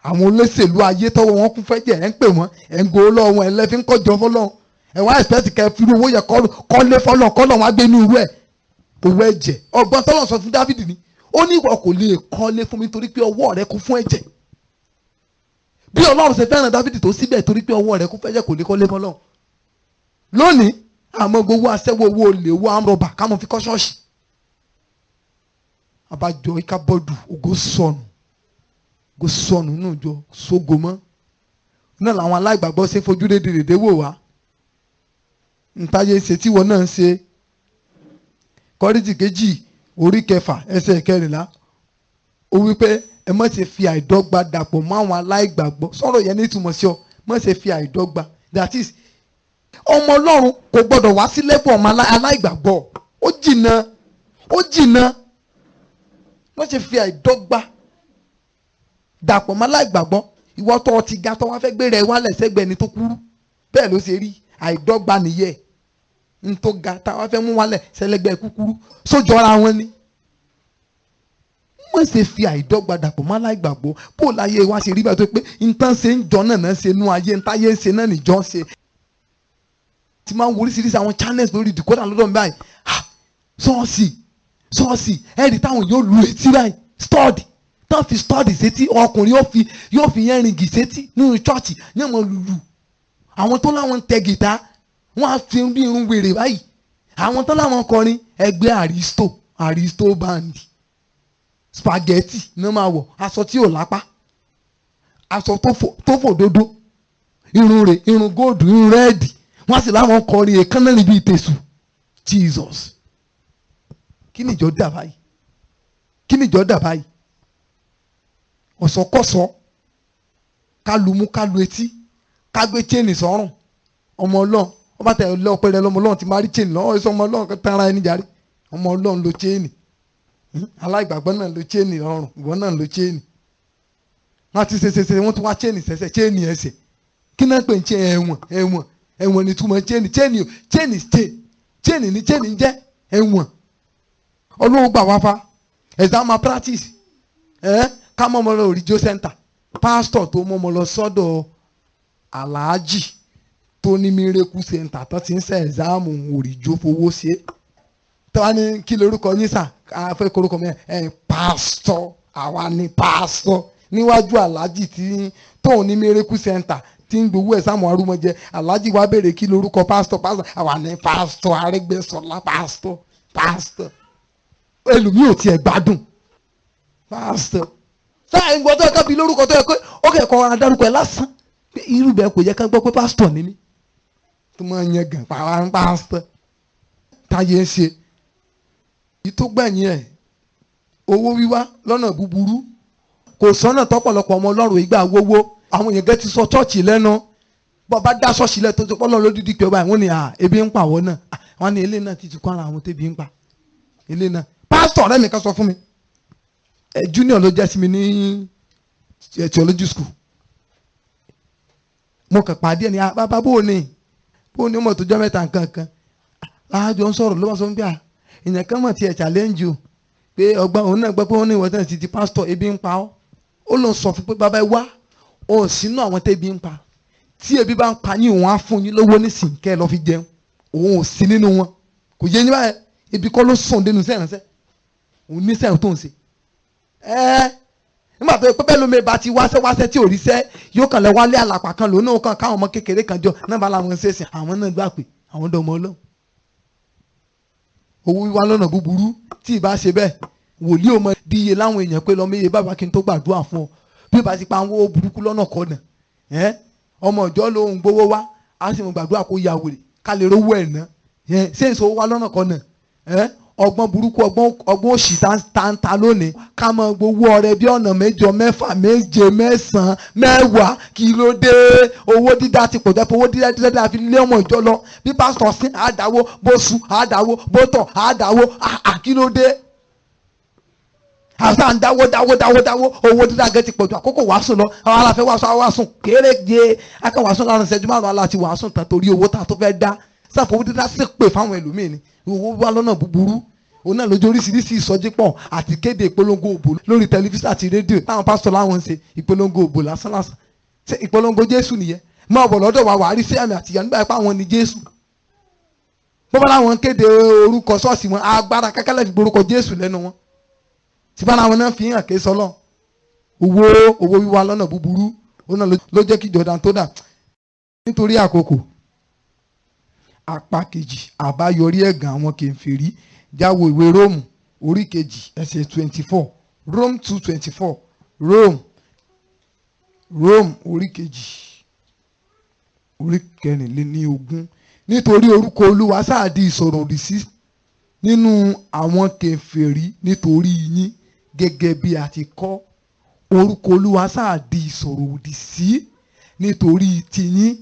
[SPEAKER 2] àwọn olóṣèlú ayé tọ́wọ́ wọn kún fẹ́jẹ̀ ẹ̀ ń pè wọ́n ẹ̀ ń gbowó lọ́wọ́ wọn ẹ̀ lẹ́fí ń kọjọ fọlọ́n ẹ̀ wá ẹ̀sìpẹ́tì kẹ́ fi owó yẹ kọ́lé fọlọ́n kọ́lọ́n wá gbé ní irú ẹ̀ owó ẹ̀jẹ̀ ọgbọ́n tọ́lọ̀ sọ fún Dáfídì ni ó ní ìwọ kò lè kọ́lé fún mi torí pé ọwọ́ rẹ kún fún ẹ̀jẹ̀ bí Ọlọ́run ṣe fẹ́ràn Dáfídì tó síbẹ̀ torí pé ọwọ́ rẹ kún fẹ́jẹ̀ kò lè kọ́lé fọlọ́n lónìí àmọ́ gbogbo aṣẹ́wó owó olè owó àmrọ̀bà ká mọ̀ fi kọ́ ṣọ́ọ̀ṣì abájọ ìkábọ́dù ògo sọnù nínú ìjọ sógo mọ́ náà làwọn aláìgbàgbọ́ ṣe fojú dédèrèdè wò wá ntáyé ṣe tíwọ náà ń ṣe Kọ́ríńtì kejì orí 6 ẹsẹ̀ 14 ó wí pé ẹ má ṣe fi àìdọ́gba dàpọ̀ mọ́ àwọn aláìgbàgbọ́ sọ̀rọ̀ yẹn ní ìtumọ̀ sí ọ má ṣe fi àìdọ́gba that is ọmọ Ọlọ́run kò gbọdọ̀ wá sí lẹ́bù ọmọ aláìgbàgbọ́ ó jìnnà wọ́n ṣe fi àìdọ́gba dàpọ̀ mọ́ aláìgbàgbọ́ ìwọ tó ti ga tó wá fẹ́ gbé rẹ̀ wálẹ̀ sẹ́gbẹ̀ẹ́ ni tó kúrú bẹ́ẹ̀ ló ṣe rí àìdọ́gba nìyẹn n tó ga tá a wá fẹ́ mú wálẹ̀ sẹ́lẹ̀gbẹ́ kúkúrú sójọra wọn ni wọ́n ṣe fi àìdọ́gba dàpọ̀ mọ́ aláìgbàgbọ́ bó láyé wa ṣe rí bá tó pé nǹkan ṣe ń jọ náà ṣe nú ayé ntáyé ṣe náà nìjọ́ ṣe ti máa ń wo oríṣiríṣi àwọn channels lórí decoder lọ́dọ̀ mi báyìí ṣọ́ọ̀ṣì ẹ̀rí táwọn yóò lu etí báyìí stọ́ọ̀dì táwọn fi stọ́ọ̀dì sétí ọkùnrin yóò fi yẹn rìngì sétí nínú chọ́ọ̀chì ní àwọn lùlù àwọn tó láwọn ń tẹ gìtá wọ́n á fi bí irun wèrè báyìí àwọn tó láwọn kọrin ẹgbẹ́ aristo band spaghetti ní máa wọ̀ aṣọ tí ò lápá aṣọ tó fò dodo irun góòdù irun rẹ́ẹ̀dì wọ́n sì láwọn kọrin èékánná níbi ìtẹ̀sù Jesus kí ni ìjọ dà báyìí ọ̀sọ̀kọ̀sọ̀ ká lu mú ká lu etí ká gbé chain sọ́rùn ọmọ Ọlọ́run wọ́n bá tẹ̀ lọ pẹ̀lẹ́ lọ́mọ Ọlọ́run ti máa rí chain lọ́wọ́ ẹ̀sọ́ ọmọ Ọlọ́run kan tẹ́ra ẹni jàre ọmọ Ọlọ́run lo chain aláìgbàgbọ́ náà lo chain ọrùn ìwọ náà lo chain wọ́n ti ṣe wọ́n tún wá chain sẹ́sẹ̀ chain ẹsẹ̀ kí náà pè ń ṣe ẹ̀wọ̀n ni túmọ̀ chain ni chain ni chain jẹ́ ẹ̀wọ̀n Ọlọ́run gbà wá fa exam practice ká mọ́ ọmọ lọ òrìjó center pásítọ̀ tó mọ́ ọmọ lọ sọ́dọ̀ aláàjì tó ní miracle center tó ti ń ṣe exam òrìjó fowó ṣe tó wá ní kí lorúkọ yín sà fẹ́ korúkọ mi pásítọ̀ àwa ni pásítọ̀ níwájú aláàjì tí tóun ní miracle center tí ń gbowó exam arúmọjẹ aláàjì wá béèrè kí lorúkọ pásítọ̀ àwa ni pásítọ̀ Arẹ́gbẹ́ṣọlá pásítọ̀ ẹlòmíì ò tiẹ̀ gbádùn pásítọ̀ sáà ń gbọ́dọ̀ ká bí lórúkọ tó yẹ pé ó kẹ́kọ̀ọ́ adarúkọ ẹ̀ lásán pé irú bẹ́ẹ̀ kò yẹ ká gbọ́ pé pásítọ̀ ni mí tó máa ń yẹn gàn pàwọn pásítọ̀ táyé ń ṣe èyí tó gbẹ̀yìn ẹ̀ owó wíwá lọ́nà búburú kò sọ́nà tọ́pọ̀lọpọ̀ ọmọ Ọlọ́run ìgbà wówó àwọn èèyàn gẹ́ ti sọ chọ́ọ̀chì lẹ́nu bọ́ba dá ṣọ́ọ̀ṣì lẹ́ tó ti pọ́ lọ́run lódìdí pé ọba ìwọ́n ni ebi ń pa àwọn náà wọ́n ní ilé náà ti kọ́ ara àwọn tẹ́bi ń pa ilé náà pásítọ̀ ọ̀rẹ́ mi kan sọ fún mi junior ló jẹ́ sí mi ní theology school mo kàn pàdé ẹni bàbá bó o ní mọ̀ tó jọ́ mẹ́ta nǹkan láàjọ ń sọ̀rọ̀ ló bá sọ fún bí èèyàn kan mọ̀ tiẹ̀ challenge o pé ọgbọ́n òun náà gbọ́ pé wọ́n ní ìwọ́n tẹ̀ ti pásítọ̀ ebi ń pa ọ́ ó lọ sọ fún pé bàbá ẹ wá òun sínú àwọn tẹ́bi ń pa tí ebi bá ń pa yín òun á fún yín lówó nísìnyí kẹ́ ẹ lọ́ọ́ fi jẹun òun ò sí nínú wọn kò yé yín báyẹn ibi kọ́ ló sùn dénú sẹ́yìnránṣẹ́ òun ní sẹ́yìn tó ń ṣe nígbà nígbà tó pé bẹ́ẹ̀ lómi bá ti wáṣẹ́ tí ò ríṣẹ́ yóò kàn lọ wálé àlàpà kan lòun náà kàn káwọn ọmọ kékeré kan jọ náà bá làwọn ṣe sìn àwọn náà gbà pé àwọn dọmọ Ọlọ́run. owó wíwá lọ́nà búburú tí ì bá ṣe bẹ́ẹ̀ wòlíì ò mọ díye láwọn èèyàn pé lọ́mọ iye bàbá kí n tó gbàdúrà fún ọ bí ìbá ti pa àwọn owó burúkú lọ́nà kọ́nà ọmọ ìjọ lòun gbowó wá á sì mọ gbàdúrà kó ya wèrè ká lè rówó ẹ̀ ná ṣé ìṣòwò wá lọ́nà kọ́nà ọgbọ́n burúkú ọgbọ́n òṣì táǹtà lónìí ká mọ gbowó ọrẹ bí ọ̀nà mẹ́jọ mẹ́fà méje mẹ́sàn-án mẹ́wàá kí ló dé owó dídá ti pọ̀jọ́ pé owó dídá fi lé ọmọ ìjọ lọ bí pásítọ̀ sí àdáwó bó sùn àdáwó bó tọ̀ àdáwó kí ló dé àṣà ń dáwó owó dídá gẹ́ ti pọ̀jọ́ àkókò wàásù lọ àwọn aláfẹ́ wàásù kéréje akẹ́ wàásù láàrin ìṣẹ́jú márùn-ún aláti wàásù tán torí owó tá a tó fẹ́ dá sáfù owó dídá sì pè fáwọn ẹlòmíì ni owó wá lọ́nà búburú òun náà lójú oríṣiríṣi ìsọjí pọ̀ àti kéde ìpolongo òbò lórí tẹlifíṣàn àti rédíò táwọn pásítọ̀ láwọn ń ṣe ìpolongo òbò lásán ṣe ìpolongo Jésù nìyẹn máa bọ̀ lọ́dọ̀ wa wàá rí sí àmì àtìyà nígbà pé àwọn ni Jésù bó bá láwọn kéde orúkọ ṣọ́ọ̀ṣì wọn agbára kẹ́kẹ́lẹ́ fi gborúkọ Jésù lẹ́nu wọn tí bá láwọn náà fi hàn ké sọlọ owó wíwá lọ́nà búburú òun náà ló jẹ́ kí Jordan tó dà nítorí àkókò apá kejì àbáyọrí ẹ̀gàn àwọn kèfèrí jáwọ́ ìwé róòmù orí kejì ẹsẹ̀ 24 Rome 2:24 Rome orí kejì orí kẹrìnlélógún nítorí orúkọ Olúwa sáà di ìsọ̀rọ̀ òdì sí nínú àwọn kèfèrí nítorí yín gẹ́gẹ́ bí a ti kọ orúkọ Olúwa sáà di ìsọ̀rọ̀ òdì sí nítorí tiyín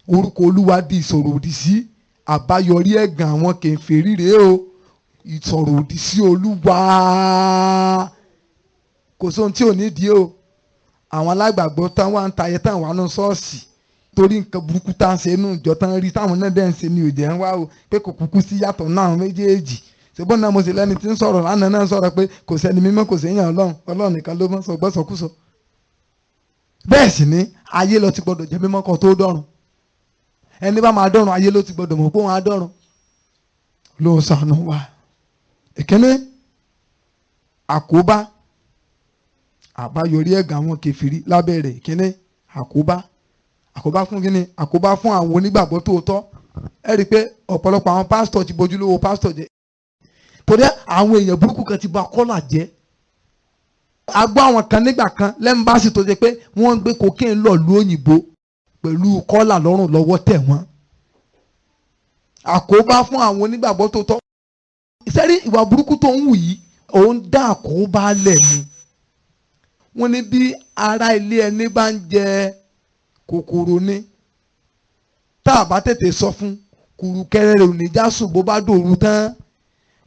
[SPEAKER 2] orúkọ Olúwa di ìsọ̀rọ̀ òdì sí àbáyọrí ẹ̀gàn àwọn kèfèrí rèé o ìsọ̀rọ̀ òdì sí Olúwa kò sóhun tí ò ní di o àwọn alágbàgbọ́ tán wà ń tayẹ tán wà nù ṣọ́ọ̀ṣì torí nǹkan burúkú tá ń ṣe inú ìjọ tán rí táwọn náà dẹ́ ń ṣe ni òjẹ́ ń wá o pé kò kúkú sí yàtọ̀ náà méjèèjì ṣùgbọ́n náà mo sì lẹ́ni tí ń sọ̀rọ̀ lánàá náà ń sọ̀rọ̀ pé kò sẹ́ni mímọ́ kò séyàn Ọlọ́run nìkan ló mọ́ sọ gbọ́sọkúsọ bẹ́ẹ̀ sì ni ayé ló ti gbọ́dọ̀ jẹ́ mímọ́ kan tó dọ̀run ẹni bá máa dọ̀run ayé ló ti gbọ́dọ̀ mọ̀ pé òun á dọ̀run ló ń ṣàánú wa. ìkíní àkóbá àbáyọrí ẹ̀gàn àwọn kèfèrí lábẹ́ rẹ̀ ìkíní àkóbá fún kíni àkóbá fún àwọn onígbàgbọ́ tòótọ́ ẹ rí i pé ọ̀pọ̀lọpọ̀ àwọn pásítọ̀ ti bójúlówó pásítọ̀ jẹ́ torí àwọn èèyàn burúkú kan ti bà kọ́là jẹ́ a gbọ́ àwọn kan nígbà kan lẹ́mbàásì tó jẹ́ pé wọ́n ń gbé cocaine lọ lu òyìnbó pẹ̀lú kọ́là lọ́rùn lọ́wọ́ tẹ̀ wọ́n àkóbá fún àwọn onígbàgbọ́ tòótọ́ ìṣẹ́rí ìwà burúkú tó ń wù yìí òun dá àkóbá lẹ̀ ni wọ́n ní bí ara ilé ẹni bá ń jẹ kòkòrò ni tá a bá tètè sọ fún kùrùkẹrẹ rẹ ò ní já sùn bó bá dòru tán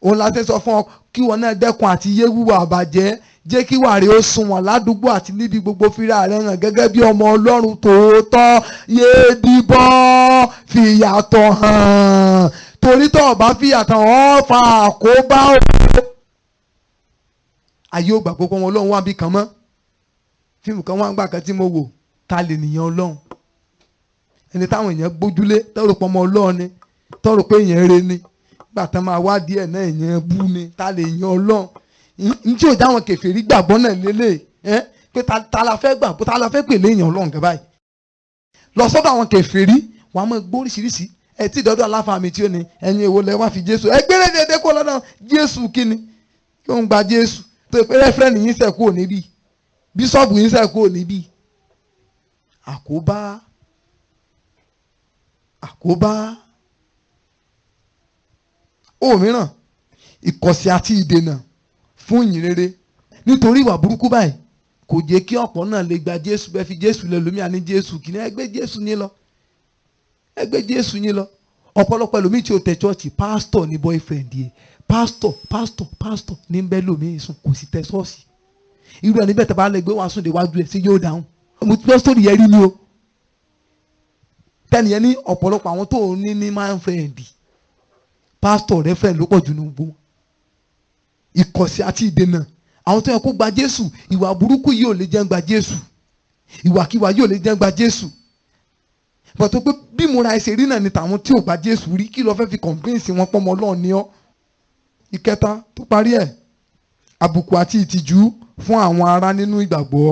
[SPEAKER 2] òun la ṣe sọ fún ọ kí wọn náà dẹ́kun àti yé wíwà àbàjẹ́ jẹ́ kí wàá rí ó sunwọ̀n ládùúgbò àti níbi gbogbo fira rẹ hàn gẹ́gẹ́ bí ọmọ Ọlọ́run tòótọ́ yé díbọ́ fìyàtọ̀ hàn torí tó o bá fìyàtọ̀ hàn fa àkóbá o. ayé ò gbà pé ọmọ Ọlọ́run wà bí kan mọ́ fíìmù kan wá ń gbà kan tí mo wò ta lè nìyẹn Ọlọ́run ẹni táwọn èèyàn gbójúlé tọrọ pọ ọmọ Ọlọ́run ni tọrọ pé èèyàn rere ni gbà tán máa wá díẹ̀ náà èèyàn bú ni ta lè yan Ọlọ́run n tí ò dáwọn kèfèrí gbàgbọ́ náà lélẹ̀ pé ta la fẹ́ gbàgbọ́ ta la fẹ́ pè léèyàn Ọlọ́run gẹ́gẹ́ báyìí lọ sọ́dọ̀ àwọn kèfèrí wọn á máa gbọ́ oríṣiríṣi ẹ tí ìdọ́dọ̀ aláfàmì tí ó ní ẹ̀yin èwo lẹ wá fi Jésù ẹ gbére dédé kó lọ́dọ̀ Jésù kíni kí ó ń gba Jésù tó pé rẹ́fẹ́rẹ́nì yín sẹ̀ kúrò níbí bíṣọ́ọ̀bù yín sẹ̀ kúrò níbí àkóbá òmíràn ìkọ̀sí àti ìdènà fún ìyìn rere nítorí ìwà burúkú báyìí kò jẹ́ kí ọ̀pọ̀ náà lè gba Jésù bẹ́ẹ̀ fi Jésù lẹ lómi àní Jésù kìíní ẹgbẹ́ Jésù yín lọ ọ̀pọ̀lọpọ̀ ẹlòmíì tí ó tẹ chọ́ọ̀chì pásítọ̀ ní boyfriend yẹ pásítọ̀ ní bẹ́ẹ̀ lómi sùn kò sì tẹ ṣọ́ọ̀ṣì irú ẹni bẹ́ẹ̀ tẹ́ bá lè gbé wàásù déwájú ẹ̀ sí yóò dáhùn mo ti gbọ́ sórí yẹn rí ni o tẹ́niyẹn ní ọ̀pọ̀lọpọ̀ àwọn tó ní máa ń fẹ́ẹ̀ndì pásítọ̀ rẹ fẹ́ẹ̀ ló pọ̀ jù ní gbogbo ìkọ̀sí àti ìdènà àwọn tó yẹ kó gba Jésù ìwà burúkú yìí ò lè jẹ́ gba Jésù ìwàkiwà yìí ò lè jẹ́ gba Jésù bọ̀tọ̀ pé bí mo ra ẹsẹ̀ rí náà ni tàwọn tí ò gba Jésù rí kí ló fẹ́ fi convince wọn pọ́nmọ́ Ọlọ́run ni ọ́ ìkẹta tó parí ẹ̀ àbùkù àti ìtìjú fún àwọn ará nínú ìgbàgbọ́.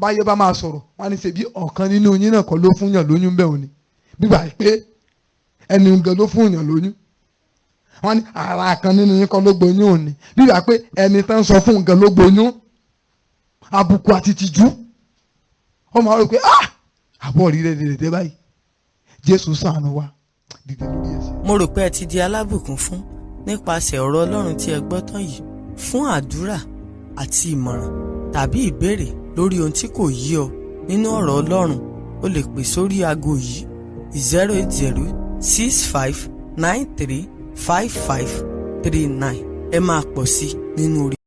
[SPEAKER 2] Báyé bá máa sọ̀rọ̀ wọ́n á ní ṣe bí ọ̀kan nínú yín náà kọ́ ló fún yàn lóyún bẹ́ẹ̀ òní bíbá pé ẹni gan ló fún yàn lóyún. Wọ́n ní ara kan nínú yín kọ́ ló gboyún òní bíbá pé ẹni tán sọ fún gan ló gboyún. Àbùkù àti tìjú ó máa rò pé àbọ̀ rí rẹ̀ báyìí. Jésù ṣàánú wa dìde lórí ẹsẹ̀.
[SPEAKER 1] Mo rò pé ẹ ti di alábùkún fún nípasẹ̀ ọ̀rọ̀ Ọlọ́run tí ẹ gbọ́ tán yìí. Fún àdúrà àti ìmọ̀ràn tàbí ìbéèrè lórí ohun tí kò yé ọ nínú ọ̀rọ̀ Ọlọ́run, o lè pè sórí aago yìí 08065935539. Ẹ máa pọ̀ sí nínú orí.